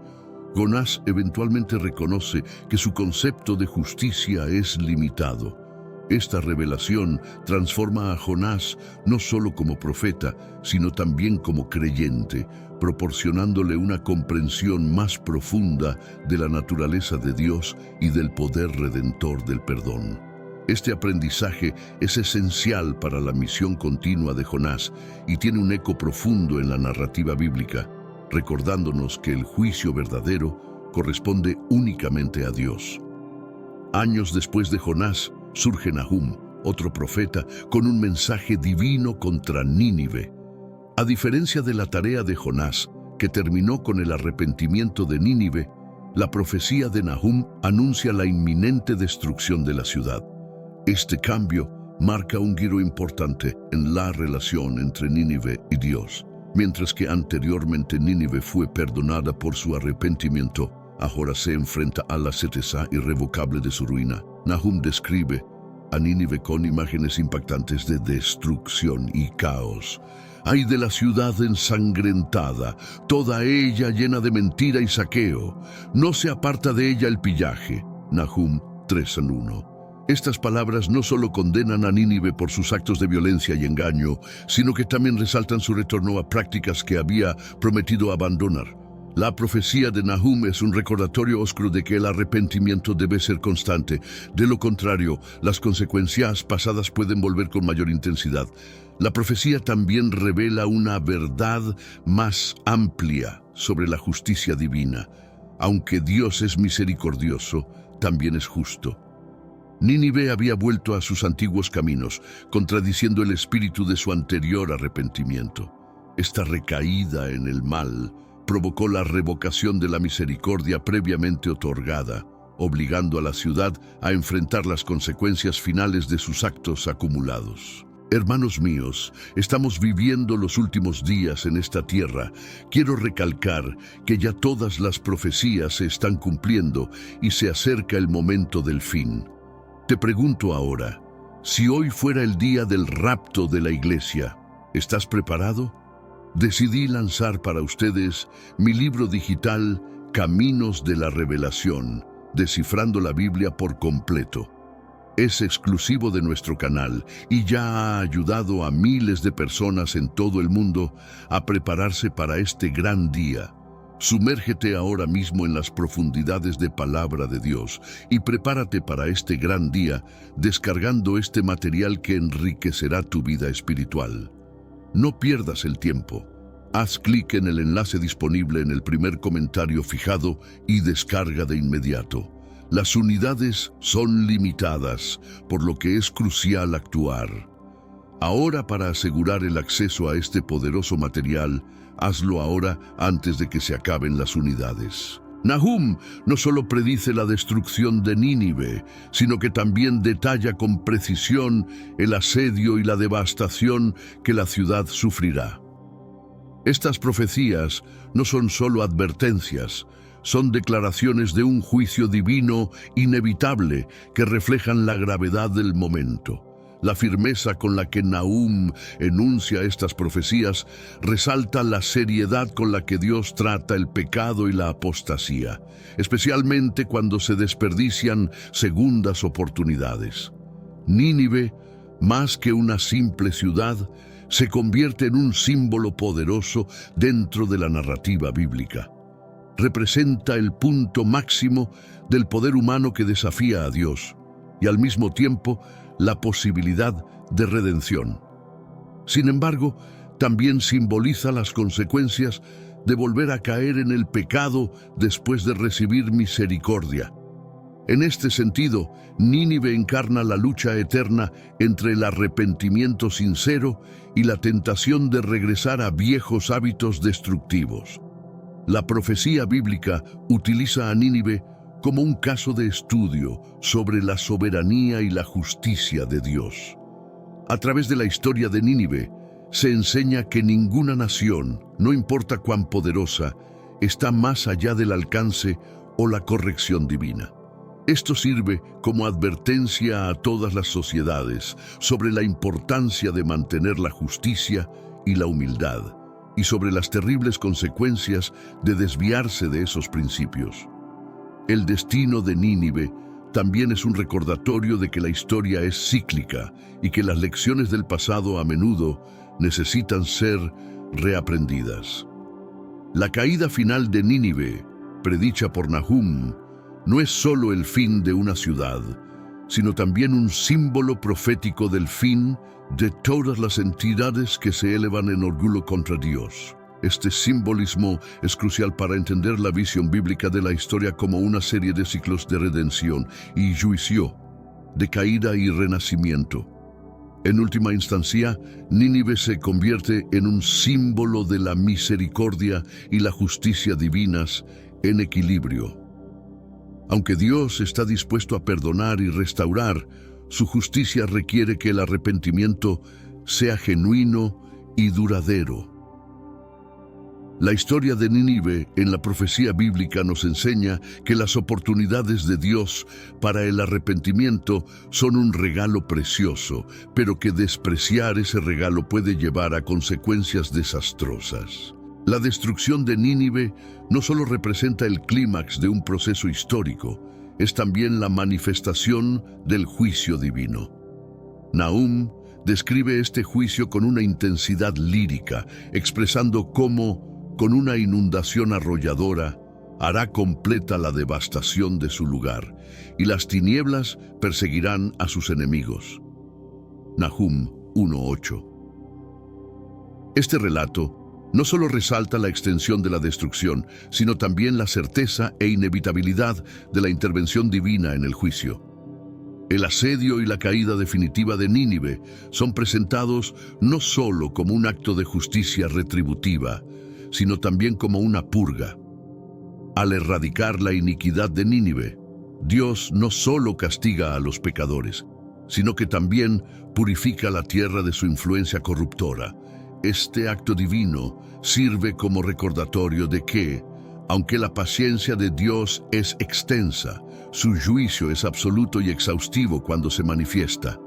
Jonás eventualmente reconoce que su concepto de justicia es limitado. Esta revelación transforma a Jonás no solo como profeta, sino también como creyente, proporcionándole una comprensión más profunda de la naturaleza de Dios y del poder redentor del perdón. Este aprendizaje es esencial para la misión continua de Jonás y tiene un eco profundo en la narrativa bíblica, recordándonos que el juicio verdadero corresponde únicamente a Dios. Años después de Jonás, surge Nahum, otro profeta, con un mensaje divino contra Nínive. A diferencia de la tarea de Jonás, que terminó con el arrepentimiento de Nínive, la profecía de Nahum anuncia la inminente destrucción de la ciudad. Este cambio marca un giro importante en la relación entre Nínive y Dios. Mientras que anteriormente Nínive fue perdonada por su arrepentimiento, ahora se enfrenta a la certeza irrevocable de su ruina. Nahum describe a Nínive con imágenes impactantes de destrucción y caos. ¡Ay de la ciudad ensangrentada, toda ella llena de mentira y saqueo! No se aparta de ella el pillaje. Nahum 3:1. Estas palabras no solo condenan a Nínive por sus actos de violencia y engaño, sino que también resaltan su retorno a prácticas que había prometido abandonar. La profecía de Nahum es un recordatorio oscuro de que el arrepentimiento debe ser constante. De lo contrario, las consecuencias pasadas pueden volver con mayor intensidad. La profecía también revela una verdad más amplia sobre la justicia divina. Aunque Dios es misericordioso, también es justo. Nínive había vuelto a sus antiguos caminos, contradiciendo el espíritu de su anterior arrepentimiento. Esta recaída en el mal provocó la revocación de la misericordia previamente otorgada, obligando a la ciudad a enfrentar las consecuencias finales de sus actos acumulados. Hermanos míos, estamos viviendo los últimos días en esta tierra. Quiero recalcar que ya todas las profecías se están cumpliendo y se acerca el momento del fin. Te pregunto ahora, si hoy fuera el día del rapto de la iglesia, ¿estás preparado? Decidí lanzar para ustedes mi libro digital Caminos de la Revelación, descifrando la Biblia por completo. Es exclusivo de nuestro canal y ya ha ayudado a miles de personas en todo el mundo a prepararse para este gran día. Sumérgete ahora mismo en las profundidades de Palabra de Dios y prepárate para este gran día descargando este material que enriquecerá tu vida espiritual. No pierdas el tiempo. Haz clic en el enlace disponible en el primer comentario fijado y descarga de inmediato. Las unidades son limitadas, por lo que es crucial actuar. Ahora, para asegurar el acceso a este poderoso material, hazlo ahora antes de que se acaben las unidades. Nahum no solo predice la destrucción de Nínive, sino que también detalla con precisión el asedio y la devastación que la ciudad sufrirá. Estas profecías no son solo advertencias, son declaraciones de un juicio divino inevitable que reflejan la gravedad del momento. La firmeza con la que Nahum enuncia estas profecías resalta la seriedad con la que Dios trata el pecado y la apostasía, especialmente cuando se desperdician segundas oportunidades. Nínive, más que una simple ciudad, se convierte en un símbolo poderoso dentro de la narrativa bíblica. Representa el punto máximo del poder humano que desafía a Dios y al mismo tiempo la posibilidad de redención. Sin embargo, también simboliza las consecuencias de volver a caer en el pecado después de recibir misericordia. En este sentido, Nínive encarna la lucha eterna entre el arrepentimiento sincero y la tentación de regresar a viejos hábitos destructivos. La profecía bíblica utiliza a Nínive como un caso de estudio sobre la soberanía y la justicia de Dios. A través de la historia de Nínive, se enseña que ninguna nación, no importa cuán poderosa, está más allá del alcance o la corrección divina. Esto sirve como advertencia a todas las sociedades sobre la importancia de mantener la justicia y la humildad, y sobre las terribles consecuencias de desviarse de esos principios. El destino de Nínive también es un recordatorio de que la historia es cíclica y que las lecciones del pasado a menudo necesitan ser reaprendidas. La caída final de Nínive, predicha por Nahum, no es solo el fin de una ciudad, sino también un símbolo profético del fin de todas las entidades que se elevan en orgullo contra Dios. Este simbolismo es crucial para entender la visión bíblica de la historia como una serie de ciclos de redención y juicio, de caída y renacimiento. En última instancia, Nínive se convierte en un símbolo de la misericordia y la justicia divinas en equilibrio. Aunque Dios está dispuesto a perdonar y restaurar, su justicia requiere que el arrepentimiento sea genuino y duradero. La historia de Nínive en la profecía bíblica nos enseña que las oportunidades de Dios para el arrepentimiento son un regalo precioso, pero que despreciar ese regalo puede llevar a consecuencias desastrosas. La destrucción de Nínive no solo representa el clímax de un proceso histórico, es también la manifestación del juicio divino. Nahum describe este juicio con una intensidad lírica, expresando cómo, con una inundación arrolladora, hará completa la devastación de su lugar, y las tinieblas perseguirán a sus enemigos. Nahum 1:8. Este relato no solo resalta la extensión de la destrucción, sino también la certeza e inevitabilidad de la intervención divina en el juicio. El asedio y la caída definitiva de Nínive son presentados no solo como un acto de justicia retributiva, sino también como una purga. Al erradicar la iniquidad de Nínive, Dios no solo castiga a los pecadores, sino que también purifica la tierra de su influencia corruptora. Este acto divino sirve como recordatorio de que, aunque la paciencia de Dios es extensa, su juicio es absoluto y exhaustivo cuando se manifiesta.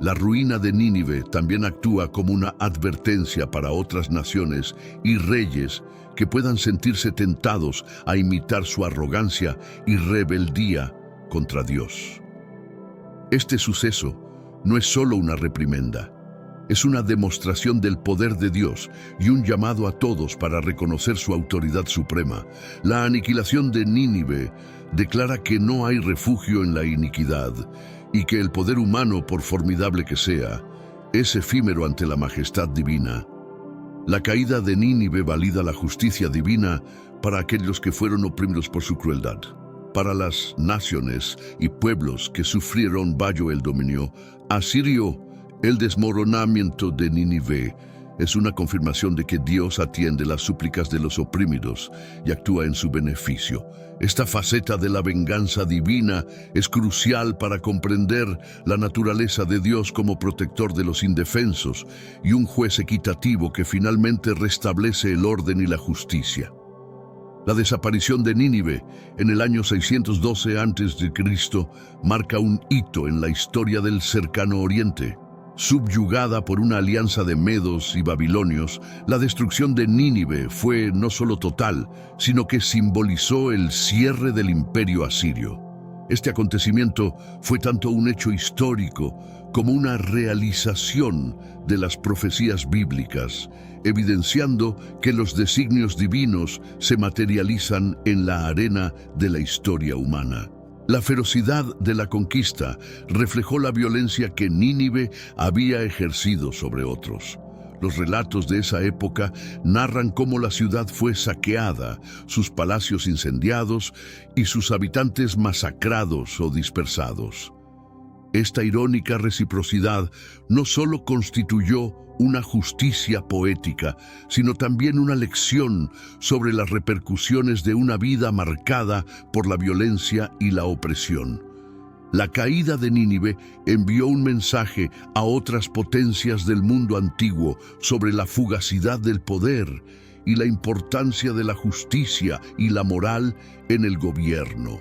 La ruina de Nínive también actúa como una advertencia para otras naciones y reyes que puedan sentirse tentados a imitar su arrogancia y rebeldía contra Dios. Este suceso no es solo una reprimenda, es una demostración del poder de Dios y un llamado a todos para reconocer su autoridad suprema. La aniquilación de Nínive declara que no hay refugio en la iniquidad y que el poder humano, por formidable que sea, es efímero ante la majestad divina. La caída de Nínive valida la justicia divina para aquellos que fueron oprimidos por su crueldad. Para las naciones y pueblos que sufrieron bajo el dominio asirio, el desmoronamiento de Nínive es una confirmación de que Dios atiende las súplicas de los oprimidos y actúa en su beneficio. Esta faceta de la venganza divina es crucial para comprender la naturaleza de Dios como protector de los indefensos y un juez equitativo que finalmente restablece el orden y la justicia. La desaparición de Nínive en el año 612 a.C. marca un hito en la historia del cercano Oriente. Subyugada por una alianza de medos y babilonios, la destrucción de Nínive fue no solo total, sino que simbolizó el cierre del imperio asirio. Este acontecimiento fue tanto un hecho histórico como una realización de las profecías bíblicas, evidenciando que los designios divinos se materializan en la arena de la historia humana. La ferocidad de la conquista reflejó la violencia que Nínive había ejercido sobre otros. Los relatos de esa época narran cómo la ciudad fue saqueada, sus palacios incendiados y sus habitantes masacrados o dispersados. Esta irónica reciprocidad no solo constituyó una justicia poética, sino también una lección sobre las repercusiones de una vida marcada por la violencia y la opresión. La caída de Nínive envió un mensaje a otras potencias del mundo antiguo sobre la fugacidad del poder y la importancia de la justicia y la moral en el gobierno.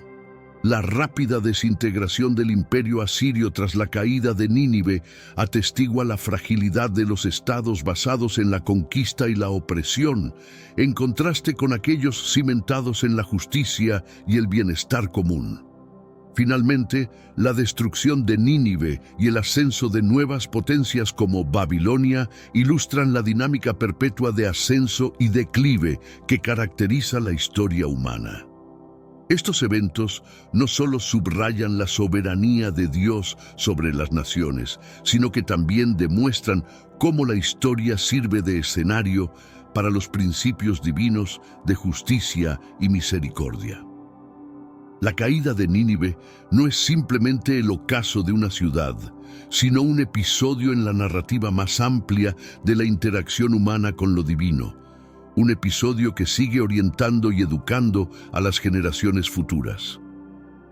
La rápida desintegración del imperio asirio tras la caída de Nínive atestigua la fragilidad de los estados basados en la conquista y la opresión, en contraste con aquellos cimentados en la justicia y el bienestar común. Finalmente, la destrucción de Nínive y el ascenso de nuevas potencias como Babilonia ilustran la dinámica perpetua de ascenso y declive que caracteriza la historia humana. Estos eventos no solo subrayan la soberanía de Dios sobre las naciones, sino que también demuestran cómo la historia sirve de escenario para los principios divinos de justicia y misericordia. La caída de Nínive no es simplemente el ocaso de una ciudad, sino un episodio en la narrativa más amplia de la interacción humana con lo divino. Un episodio que sigue orientando y educando a las generaciones futuras.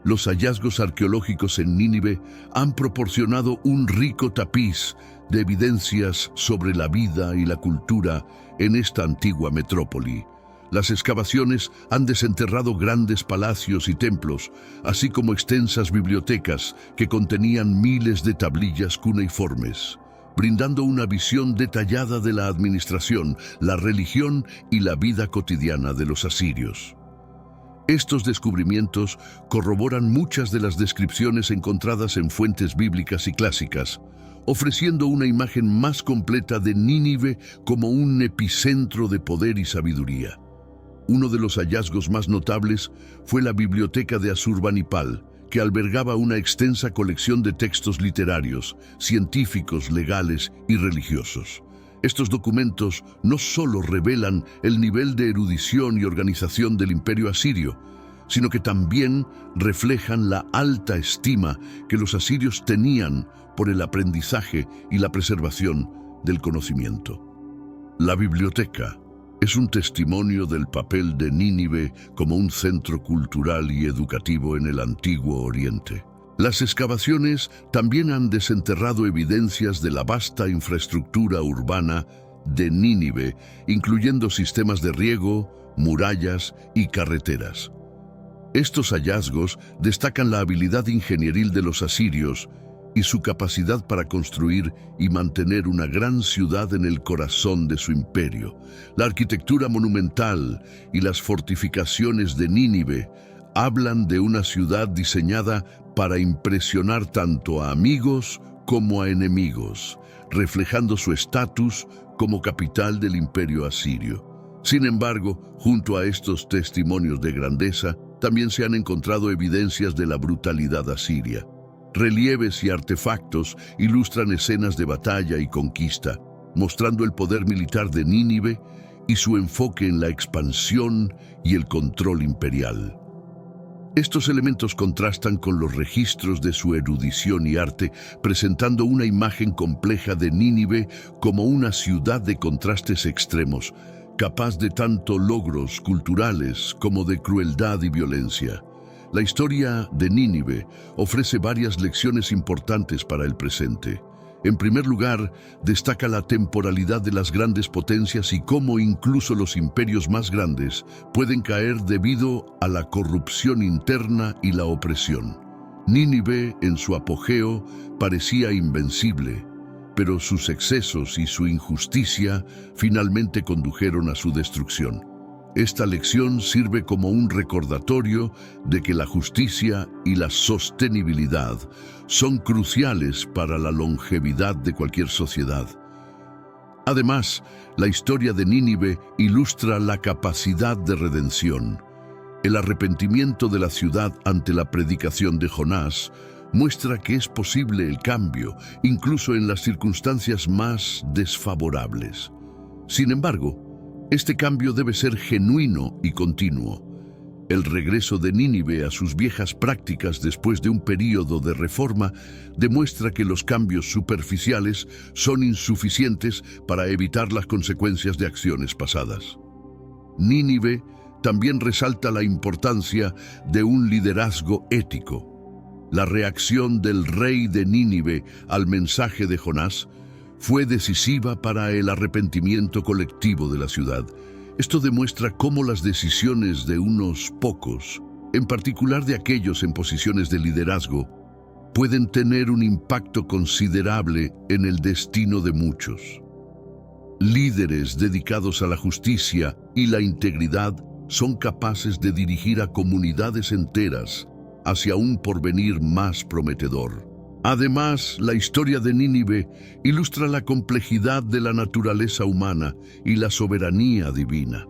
Los hallazgos arqueológicos en Nínive han proporcionado un rico tapiz de evidencias sobre la vida y la cultura en esta antigua metrópoli. Las excavaciones han desenterrado grandes palacios y templos, así como extensas bibliotecas que contenían miles de tablillas cuneiformes, brindando una visión detallada de la administración, la religión y la vida cotidiana de los asirios. Estos descubrimientos corroboran muchas de las descripciones encontradas en fuentes bíblicas y clásicas, ofreciendo una imagen más completa de Nínive como un epicentro de poder y sabiduría. Uno de los hallazgos más notables fue la biblioteca de Asurbanipal, que albergaba una extensa colección de textos literarios, científicos, legales y religiosos. Estos documentos no solo revelan el nivel de erudición y organización del imperio asirio, sino que también reflejan la alta estima que los asirios tenían por el aprendizaje y la preservación del conocimiento. La biblioteca es un testimonio del papel de Nínive como un centro cultural y educativo en el Antiguo Oriente. Las excavaciones también han desenterrado evidencias de la vasta infraestructura urbana de Nínive, incluyendo sistemas de riego, murallas y carreteras. Estos hallazgos destacan la habilidad ingenieril de los asirios y su capacidad para construir y mantener una gran ciudad en el corazón de su imperio. La arquitectura monumental y las fortificaciones de Nínive hablan de una ciudad diseñada para impresionar tanto a amigos como a enemigos, reflejando su estatus como capital del imperio asirio. Sin embargo, junto a estos testimonios de grandeza, también se han encontrado evidencias de la brutalidad asiria. Relieves y artefactos ilustran escenas de batalla y conquista, mostrando el poder militar de Nínive y su enfoque en la expansión y el control imperial. Estos elementos contrastan con los registros de su erudición y arte, presentando una imagen compleja de Nínive como una ciudad de contrastes extremos, capaz de tanto logros culturales como de crueldad y violencia. La historia de Nínive ofrece varias lecciones importantes para el presente. En primer lugar, destaca la temporalidad de las grandes potencias y cómo incluso los imperios más grandes pueden caer debido a la corrupción interna y la opresión. Nínive, en su apogeo, parecía invencible, pero sus excesos y su injusticia finalmente condujeron a su destrucción. Esta lección sirve como un recordatorio de que la justicia y la sostenibilidad son cruciales para la longevidad de cualquier sociedad. Además, la historia de Nínive ilustra la capacidad de redención. El arrepentimiento de la ciudad ante la predicación de Jonás muestra que es posible el cambio, incluso en las circunstancias más desfavorables. Sin embargo, este cambio debe ser genuino y continuo. El regreso de Nínive a sus viejas prácticas después de un período de reforma demuestra que los cambios superficiales son insuficientes para evitar las consecuencias de acciones pasadas. Nínive también resalta la importancia de un liderazgo ético. La reacción del rey de Nínive al mensaje de Jonás fue decisiva para el arrepentimiento colectivo de la ciudad. Esto demuestra cómo las decisiones de unos pocos, en particular de aquellos en posiciones de liderazgo, pueden tener un impacto considerable en el destino de muchos. Líderes dedicados a la justicia y la integridad son capaces de dirigir a comunidades enteras hacia un porvenir más prometedor. Además, la historia de Nínive ilustra la complejidad de la naturaleza humana y la soberanía divina.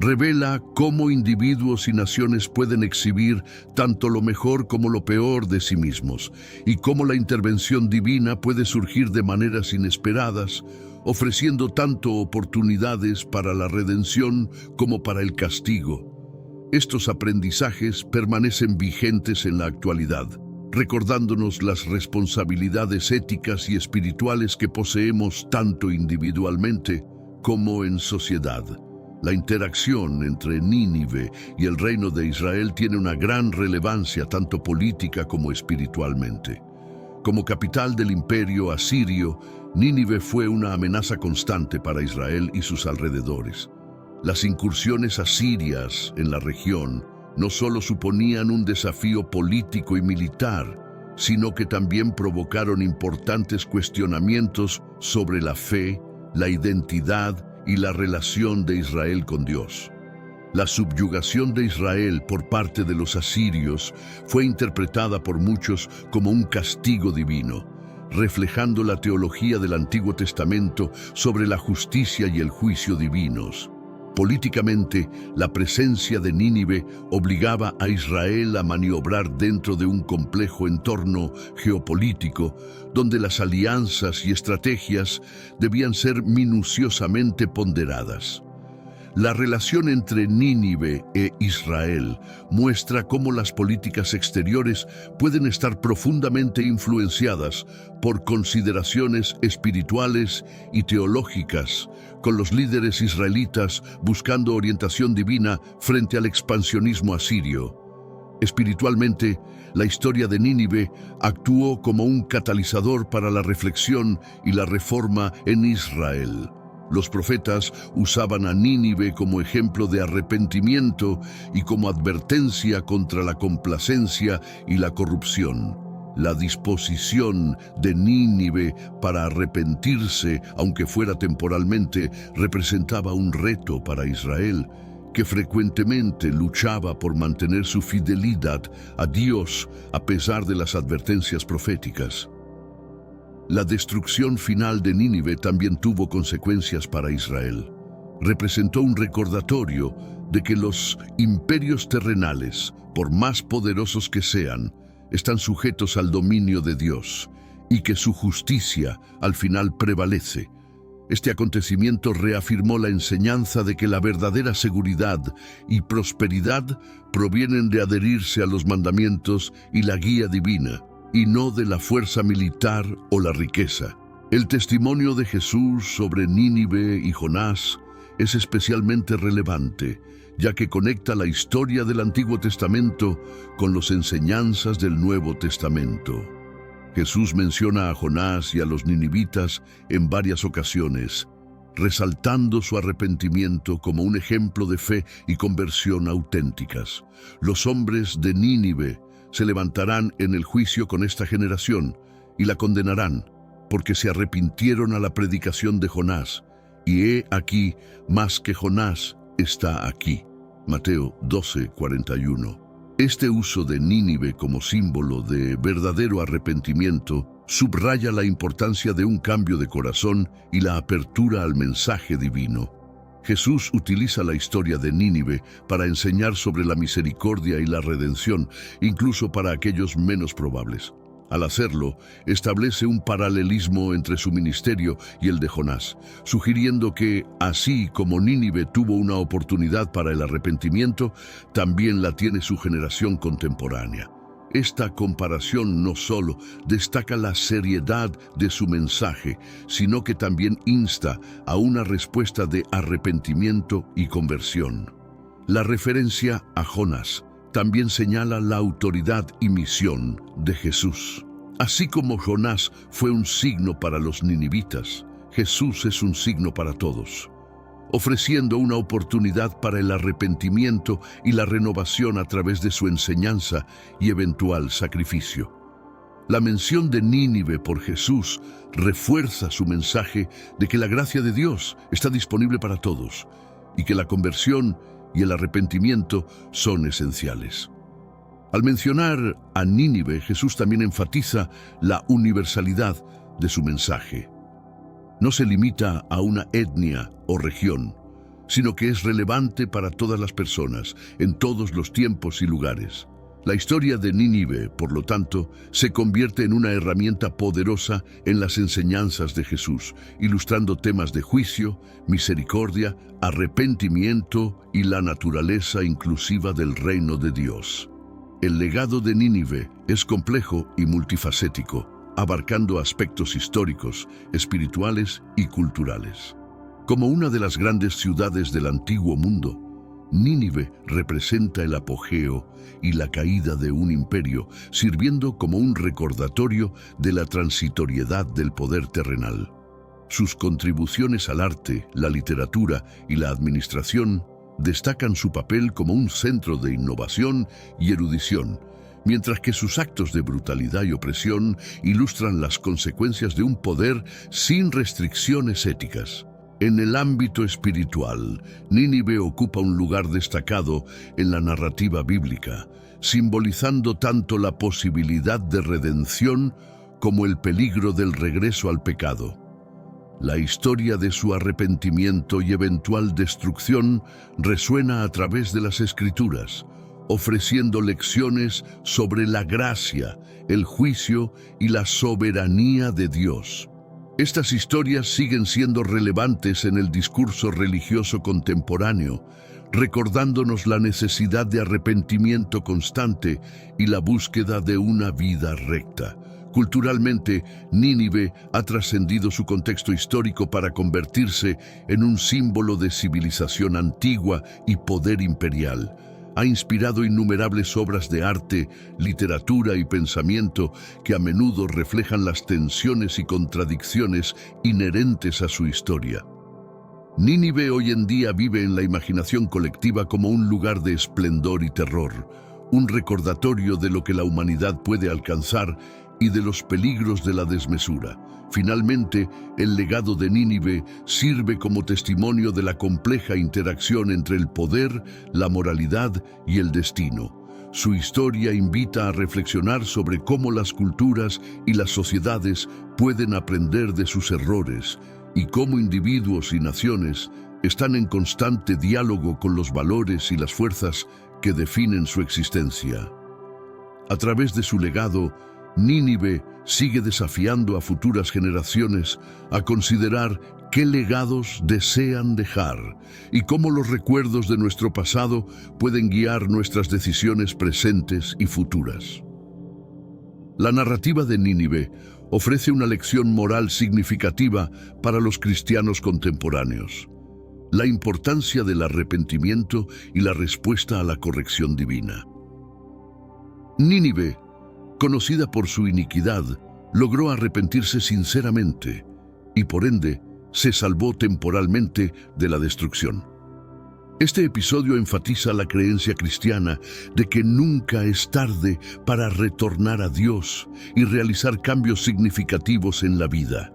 Revela cómo individuos y naciones pueden exhibir tanto lo mejor como lo peor de sí mismos, y cómo la intervención divina puede surgir de maneras inesperadas, ofreciendo tanto oportunidades para la redención como para el castigo. Estos aprendizajes permanecen vigentes en la actualidad, recordándonos las responsabilidades éticas y espirituales que poseemos tanto individualmente como en sociedad. La interacción entre Nínive y el reino de Israel tiene una gran relevancia tanto política como espiritualmente. Como capital del imperio asirio, Nínive fue una amenaza constante para Israel y sus alrededores. Las incursiones asirias en la región no solo suponían un desafío político y militar, sino que también provocaron importantes cuestionamientos sobre la fe, la identidad y la relación de Israel con Dios. La subyugación de Israel por parte de los asirios fue interpretada por muchos como un castigo divino, reflejando la teología del Antiguo Testamento sobre la justicia y el juicio divinos. Políticamente, la presencia de Nínive obligaba a Israel a maniobrar dentro de un complejo entorno geopolítico, donde las alianzas y estrategias debían ser minuciosamente ponderadas. La relación entre Nínive e Israel muestra cómo las políticas exteriores pueden estar profundamente influenciadas por consideraciones espirituales y teológicas, con los líderes israelitas buscando orientación divina frente al expansionismo asirio. Espiritualmente, la historia de Nínive actuó como un catalizador para la reflexión y la reforma en Israel. Los profetas usaban a Nínive como ejemplo de arrepentimiento y como advertencia contra la complacencia y la corrupción. La disposición de Nínive para arrepentirse, aunque fuera temporalmente, representaba un reto para Israel, que frecuentemente luchaba por mantener su fidelidad a Dios a pesar de las advertencias proféticas. La destrucción final de Nínive también tuvo consecuencias para Israel. Representó un recordatorio de que los imperios terrenales, por más poderosos que sean, están sujetos al dominio de Dios y que su justicia al final prevalece. Este acontecimiento reafirmó la enseñanza de que la verdadera seguridad y prosperidad provienen de adherirse a los mandamientos y la guía divina, y no de la fuerza militar o la riqueza. El testimonio de Jesús sobre Nínive y Jonás es especialmente relevante, ya que conecta la historia del Antiguo Testamento con las enseñanzas del Nuevo Testamento. Jesús menciona a Jonás y a los ninivitas en varias ocasiones, resaltando su arrepentimiento como un ejemplo de fe y conversión auténticas. Los hombres de Nínive se levantarán en el juicio con esta generación y la condenarán, porque se arrepintieron a la predicación de Jonás. Y he aquí, más que Jonás está aquí. Mateo 12:41. Este uso de Nínive como símbolo de verdadero arrepentimiento subraya la importancia de un cambio de corazón y la apertura al mensaje divino. Jesús utiliza la historia de Nínive para enseñar sobre la misericordia y la redención, incluso para aquellos menos probables. Al hacerlo, establece un paralelismo entre su ministerio y el de Jonás, sugiriendo que, así como Nínive tuvo una oportunidad para el arrepentimiento, también la tiene su generación contemporánea. Esta comparación no solo destaca la seriedad de su mensaje, sino que también insta a una respuesta de arrepentimiento y conversión. La referencia a Jonás también señala la autoridad y misión de Jesús. Así como Jonás fue un signo para los ninivitas, Jesús es un signo para todos, ofreciendo una oportunidad para el arrepentimiento y la renovación a través de su enseñanza y eventual sacrificio. La mención de Nínive por Jesús refuerza su mensaje de que la gracia de Dios está disponible para todos y que la conversión y el arrepentimiento son esenciales. Al mencionar a Nínive, Jesús también enfatiza la universalidad de su mensaje. No se limita a una etnia o región, sino que es relevante para todas las personas, en todos los tiempos y lugares. La historia de Nínive, por lo tanto, se convierte en una herramienta poderosa en las enseñanzas de Jesús, ilustrando temas de juicio, misericordia, arrepentimiento y la naturaleza inclusiva del reino de Dios. El legado de Nínive es complejo y multifacético, abarcando aspectos históricos, espirituales y culturales. Como una de las grandes ciudades del antiguo mundo, Nínive representa el apogeo y la caída de un imperio, sirviendo como un recordatorio de la transitoriedad del poder terrenal. Sus contribuciones al arte, la literatura y la administración destacan su papel como un centro de innovación y erudición, mientras que sus actos de brutalidad y opresión ilustran las consecuencias de un poder sin restricciones éticas. En el ámbito espiritual, Nínive ocupa un lugar destacado en la narrativa bíblica, simbolizando tanto la posibilidad de redención como el peligro del regreso al pecado. La historia de su arrepentimiento y eventual destrucción resuena a través de las Escrituras, ofreciendo lecciones sobre la gracia, el juicio y la soberanía de Dios. Estas historias siguen siendo relevantes en el discurso religioso contemporáneo, recordándonos la necesidad de arrepentimiento constante y la búsqueda de una vida recta. Culturalmente, Nínive ha trascendido su contexto histórico para convertirse en un símbolo de civilización antigua y poder imperial. Ha inspirado innumerables obras de arte, literatura y pensamiento que a menudo reflejan las tensiones y contradicciones inherentes a su historia. Nínive hoy en día vive en la imaginación colectiva como un lugar de esplendor y terror, un recordatorio de lo que la humanidad puede alcanzar y de los peligros de la desmesura. Finalmente, el legado de Nínive sirve como testimonio de la compleja interacción entre el poder, la moralidad y el destino. Su historia invita a reflexionar sobre cómo las culturas y las sociedades pueden aprender de sus errores y cómo individuos y naciones están en constante diálogo con los valores y las fuerzas que definen su existencia. A través de su legado, Nínive sigue desafiando a futuras generaciones a considerar qué legados desean dejar y cómo los recuerdos de nuestro pasado pueden guiar nuestras decisiones presentes y futuras. La narrativa de Nínive ofrece una lección moral significativa para los cristianos contemporáneos: la importancia del arrepentimiento y la respuesta a la corrección divina. Nínive, conocida por su iniquidad, logró arrepentirse sinceramente y por ende se salvó temporalmente de la destrucción. Este episodio enfatiza la creencia cristiana de que nunca es tarde para retornar a Dios y realizar cambios significativos en la vida.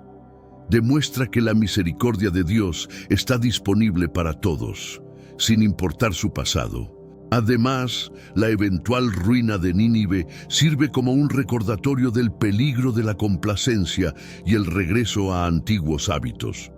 Demuestra que la misericordia de Dios está disponible para todos, sin importar su pasado. Además, la eventual ruina de Nínive sirve como un recordatorio del peligro de la complacencia y el regreso a antiguos hábitos.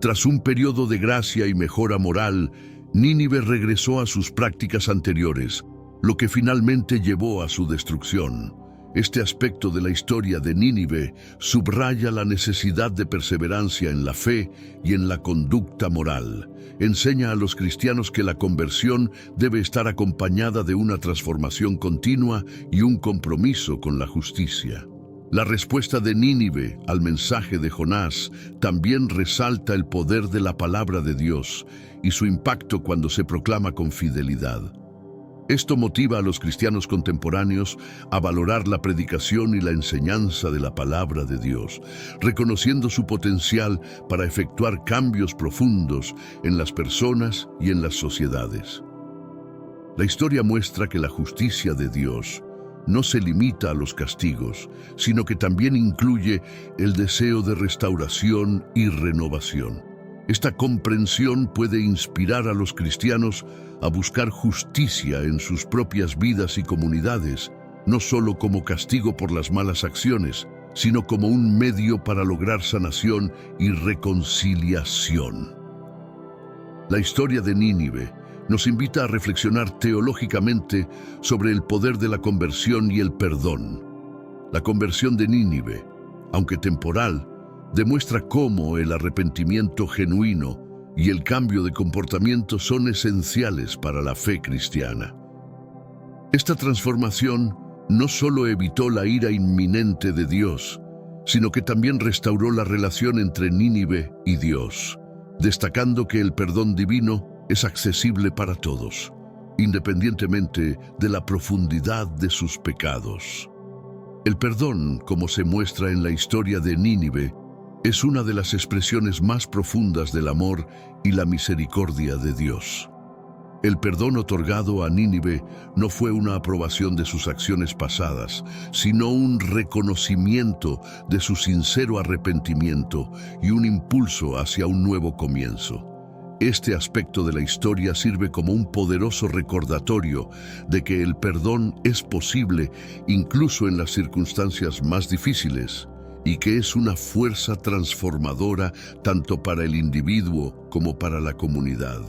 Tras un periodo de gracia y mejora moral, Nínive regresó a sus prácticas anteriores, lo que finalmente llevó a su destrucción. Este aspecto de la historia de Nínive subraya la necesidad de perseverancia en la fe y en la conducta moral. Enseña a los cristianos que la conversión debe estar acompañada de una transformación continua y un compromiso con la justicia. La respuesta de Nínive al mensaje de Jonás también resalta el poder de la palabra de Dios y su impacto cuando se proclama con fidelidad. Esto motiva a los cristianos contemporáneos a valorar la predicación y la enseñanza de la palabra de Dios, reconociendo su potencial para efectuar cambios profundos en las personas y en las sociedades. La historia muestra que la justicia de Dios no se limita a los castigos, sino que también incluye el deseo de restauración y renovación. Esta comprensión puede inspirar a los cristianos a buscar justicia en sus propias vidas y comunidades, no solo como castigo por las malas acciones, sino como un medio para lograr sanación y reconciliación. La historia de Nínive nos invita a reflexionar teológicamente sobre el poder de la conversión y el perdón. La conversión de Nínive, aunque temporal, demuestra cómo el arrepentimiento genuino y el cambio de comportamiento son esenciales para la fe cristiana. Esta transformación no solo evitó la ira inminente de Dios, sino que también restauró la relación entre Nínive y Dios, destacando que el perdón divino es accesible para todos, independientemente de la profundidad de sus pecados. El perdón, como se muestra en la historia de Nínive, es una de las expresiones más profundas del amor y la misericordia de Dios. El perdón otorgado a Nínive no fue una aprobación de sus acciones pasadas, sino un reconocimiento de su sincero arrepentimiento y un impulso hacia un nuevo comienzo. Este aspecto de la historia sirve como un poderoso recordatorio de que el perdón es posible incluso en las circunstancias más difíciles, y que es una fuerza transformadora tanto para el individuo como para la comunidad.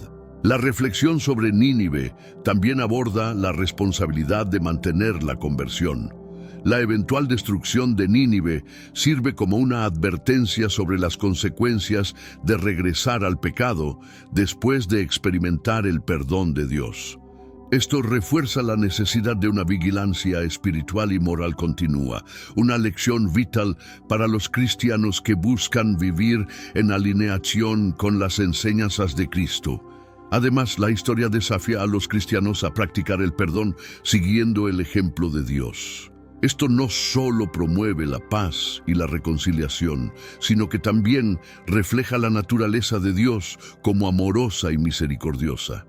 La reflexión sobre Nínive también aborda la responsabilidad de mantener la conversión. La eventual destrucción de Nínive sirve como una advertencia sobre las consecuencias de regresar al pecado después de experimentar el perdón de Dios. Esto refuerza la necesidad de una vigilancia espiritual y moral continua, una lección vital para los cristianos que buscan vivir en alineación con las enseñanzas de Cristo. Además, la historia desafía a los cristianos a practicar el perdón siguiendo el ejemplo de Dios. Esto no solo promueve la paz y la reconciliación, sino que también refleja la naturaleza de Dios como amorosa y misericordiosa.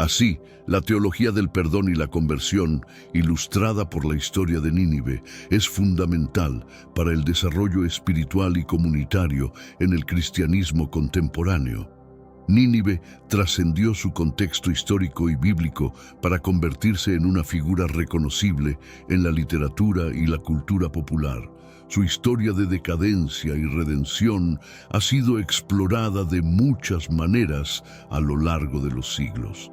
Así, la teología del perdón y la conversión, ilustrada por la historia de Nínive, es fundamental para el desarrollo espiritual y comunitario en el cristianismo contemporáneo. Nínive trascendió su contexto histórico y bíblico para convertirse en una figura reconocible en la literatura y la cultura popular. Su historia de decadencia y redención ha sido explorada de muchas maneras a lo largo de los siglos.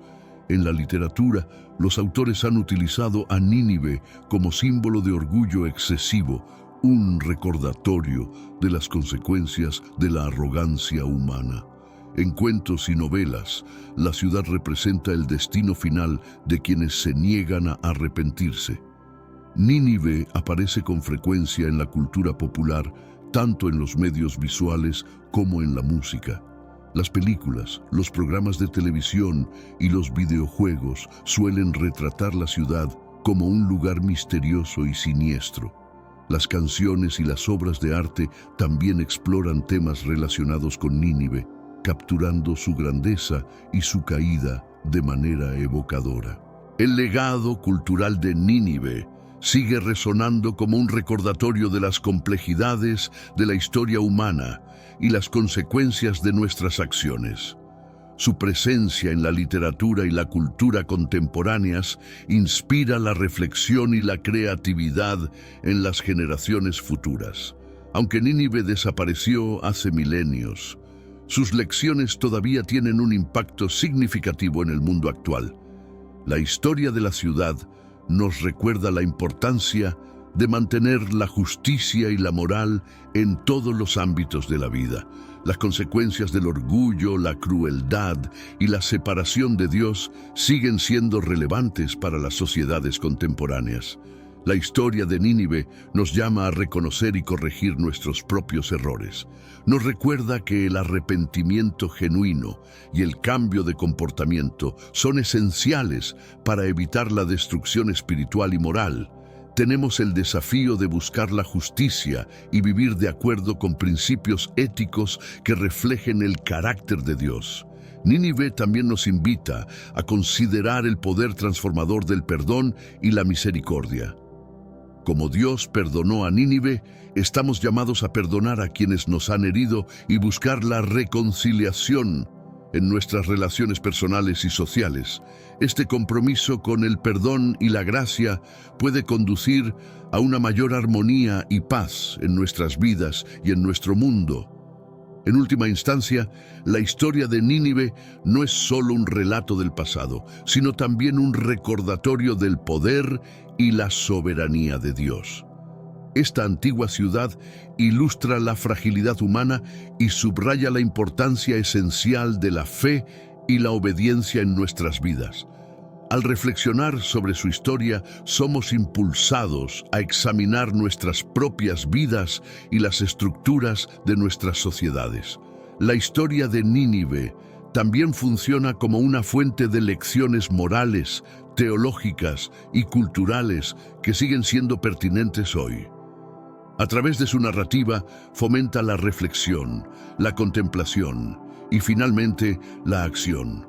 En la literatura, los autores han utilizado a Nínive como símbolo de orgullo excesivo, un recordatorio de las consecuencias de la arrogancia humana. En cuentos y novelas, la ciudad representa el destino final de quienes se niegan a arrepentirse. Nínive aparece con frecuencia en la cultura popular, tanto en los medios visuales como en la música. Las películas, los programas de televisión y los videojuegos suelen retratar la ciudad como un lugar misterioso y siniestro. Las canciones y las obras de arte también exploran temas relacionados con Nínive, capturando su grandeza y su caída de manera evocadora. El legado cultural de Nínive sigue resonando como un recordatorio de las complejidades de la historia humana y las consecuencias de nuestras acciones. Su presencia en la literatura y la cultura contemporáneas inspira la reflexión y la creatividad en las generaciones futuras. Aunque Nínive desapareció hace milenios, sus lecciones todavía tienen un impacto significativo en el mundo actual. La historia de la ciudad nos recuerda la importancia de mantener la justicia y la moral en todos los ámbitos de la vida. Las consecuencias del orgullo, la crueldad y la separación de Dios siguen siendo relevantes para las sociedades contemporáneas. La historia de Nínive nos llama a reconocer y corregir nuestros propios errores. Nos recuerda que el arrepentimiento genuino y el cambio de comportamiento son esenciales para evitar la destrucción espiritual y moral. Tenemos el desafío de buscar la justicia y vivir de acuerdo con principios éticos que reflejen el carácter de Dios. Nínive también nos invita a considerar el poder transformador del perdón y la misericordia. Como Dios perdonó a Nínive, estamos llamados a perdonar a quienes nos han herido y buscar la reconciliación en nuestras relaciones personales y sociales. Este compromiso con el perdón y la gracia puede conducir a una mayor armonía y paz en nuestras vidas y en nuestro mundo. En última instancia, la historia de Nínive no es solo un relato del pasado, sino también un recordatorio del poder y la soberanía de Dios. Esta antigua ciudad ilustra la fragilidad humana y subraya la importancia esencial de la fe y la obediencia en nuestras vidas. Al reflexionar sobre su historia, somos impulsados a examinar nuestras propias vidas y las estructuras de nuestras sociedades. La historia de Nínive también funciona como una fuente de lecciones morales, teológicas y culturales que siguen siendo pertinentes hoy. A través de su narrativa, fomenta la reflexión, la contemplación y finalmente la acción.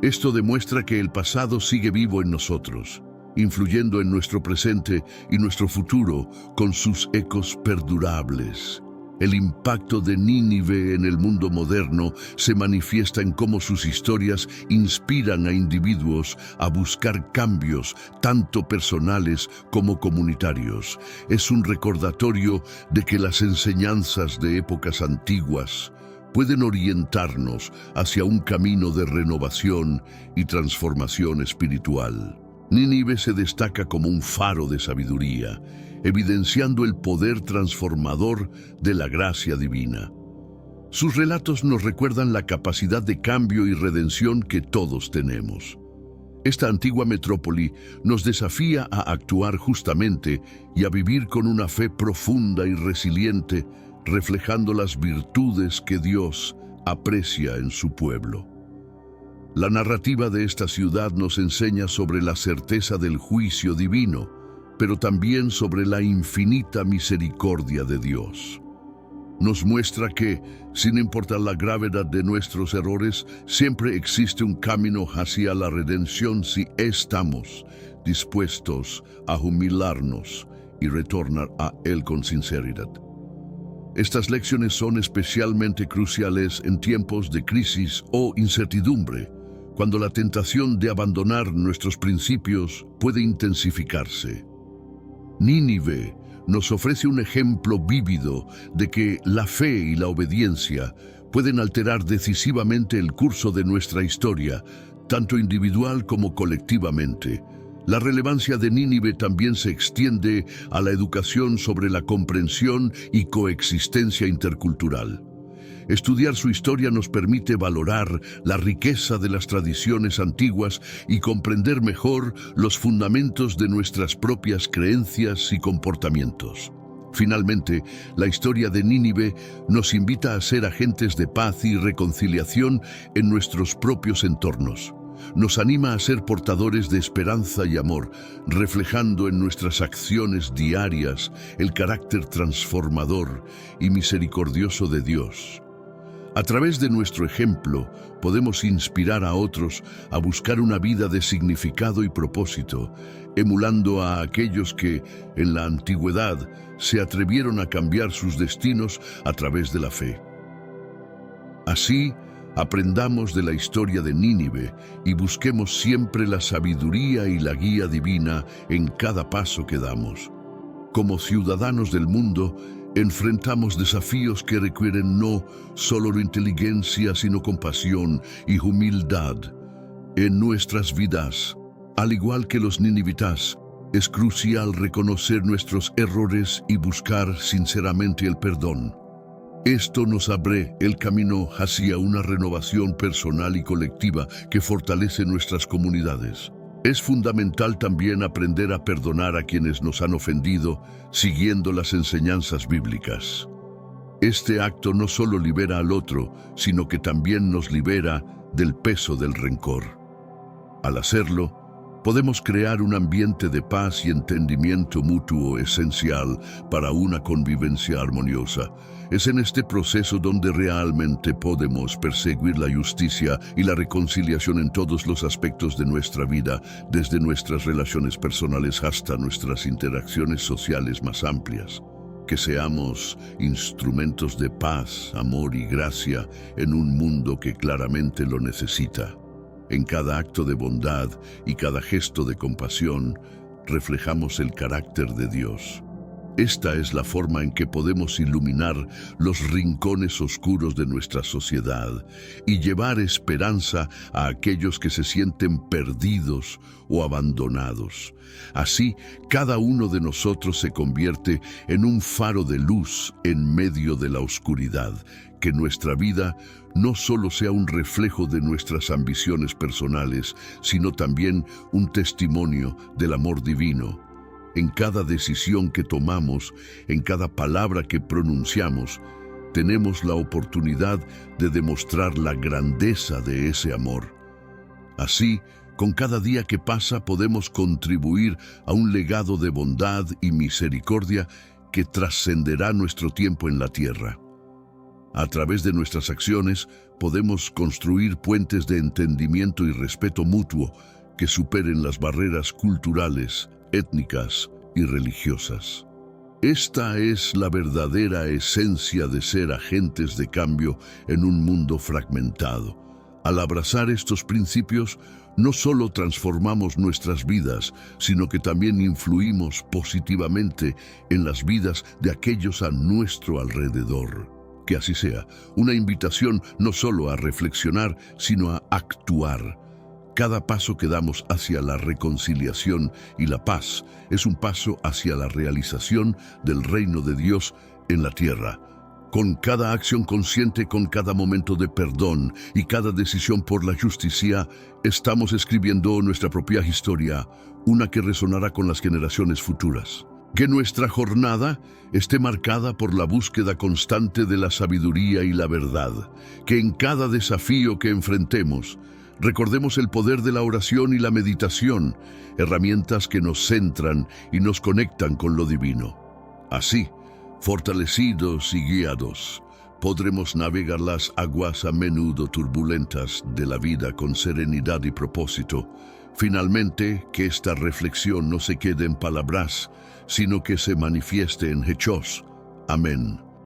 Esto demuestra que el pasado sigue vivo en nosotros, influyendo en nuestro presente y nuestro futuro con sus ecos perdurables. El impacto de Nínive en el mundo moderno se manifiesta en cómo sus historias inspiran a individuos a buscar cambios, tanto personales como comunitarios. Es un recordatorio de que las enseñanzas de épocas antiguas pueden orientarnos hacia un camino de renovación y transformación espiritual. Nínive se destaca como un faro de sabiduría, evidenciando el poder transformador de la gracia divina. Sus relatos nos recuerdan la capacidad de cambio y redención que todos tenemos. Esta antigua metrópoli nos desafía a actuar justamente y a vivir con una fe profunda y resiliente, reflejando las virtudes que Dios aprecia en su pueblo. La narrativa de esta ciudad nos enseña sobre la certeza del juicio divino, pero también sobre la infinita misericordia de Dios. Nos muestra que, sin importar la gravedad de nuestros errores, siempre existe un camino hacia la redención si estamos dispuestos a humillarnos y retornar a Él con sinceridad. Estas lecciones son especialmente cruciales en tiempos de crisis o incertidumbre, cuando la tentación de abandonar nuestros principios puede intensificarse. Nínive nos ofrece un ejemplo vívido de que la fe y la obediencia pueden alterar decisivamente el curso de nuestra historia, tanto individual como colectivamente. La relevancia de Nínive también se extiende a la educación sobre la comprensión y coexistencia intercultural. Estudiar su historia nos permite valorar la riqueza de las tradiciones antiguas y comprender mejor los fundamentos de nuestras propias creencias y comportamientos. Finalmente, la historia de Nínive nos invita a ser agentes de paz y reconciliación en nuestros propios entornos. Nos anima a ser portadores de esperanza y amor, reflejando en nuestras acciones diarias el carácter transformador y misericordioso de Dios. A través de nuestro ejemplo, podemos inspirar a otros a buscar una vida de significado y propósito, emulando a aquellos que, en la antigüedad, se atrevieron a cambiar sus destinos a través de la fe. Así, aprendamos de la historia de Nínive y busquemos siempre la sabiduría y la guía divina en cada paso que damos. Como ciudadanos del mundo, enfrentamos desafíos que requieren no solo inteligencia, sino compasión y humildad. En nuestras vidas, al igual que los ninivitas, es crucial reconocer nuestros errores y buscar sinceramente el perdón. Esto nos abre el camino hacia una renovación personal y colectiva que fortalece nuestras comunidades. Es fundamental también aprender a perdonar a quienes nos han ofendido, siguiendo las enseñanzas bíblicas. Este acto no solo libera al otro, sino que también nos libera del peso del rencor. Al hacerlo, podemos crear un ambiente de paz y entendimiento mutuo esencial para una convivencia armoniosa. Es en este proceso donde realmente podemos perseguir la justicia y la reconciliación en todos los aspectos de nuestra vida, desde nuestras relaciones personales hasta nuestras interacciones sociales más amplias. Que seamos instrumentos de paz, amor y gracia en un mundo que claramente lo necesita. En cada acto de bondad y cada gesto de compasión, reflejamos el carácter de Dios. Esta es la forma en que podemos iluminar los rincones oscuros de nuestra sociedad y llevar esperanza a aquellos que se sienten perdidos o abandonados. Así, cada uno de nosotros se convierte en un faro de luz en medio de la oscuridad. Que nuestra vida no solo sea un reflejo de nuestras ambiciones personales, sino también un testimonio del amor divino. En cada decisión que tomamos, en cada palabra que pronunciamos, tenemos la oportunidad de demostrar la grandeza de ese amor. Así, con cada día que pasa podemos contribuir a un legado de bondad y misericordia que trascenderá nuestro tiempo en la tierra. A través de nuestras acciones podemos construir puentes de entendimiento y respeto mutuo que superen las barreras culturales, étnicas y religiosas. Esta es la verdadera esencia de ser agentes de cambio en un mundo fragmentado. Al abrazar estos principios, no solo transformamos nuestras vidas, sino que también influimos positivamente en las vidas de aquellos a nuestro alrededor. Que así sea, una invitación no solo a reflexionar, sino a actuar. Cada paso que damos hacia la reconciliación y la paz es un paso hacia la realización del reino de Dios en la tierra. Con cada acción consciente, con cada momento de perdón y cada decisión por la justicia, estamos escribiendo nuestra propia historia, una que resonará con las generaciones futuras. Que nuestra jornada esté marcada por la búsqueda constante de la sabiduría y la verdad. Que en cada desafío que enfrentemos, recordemos el poder de la oración y la meditación, herramientas que nos centran y nos conectan con lo divino. Así, fortalecidos y guiados, podremos navegar las aguas a menudo turbulentas de la vida con serenidad y propósito. Finalmente, que esta reflexión no se quede en palabras, sino que se manifieste en hechos. Amén.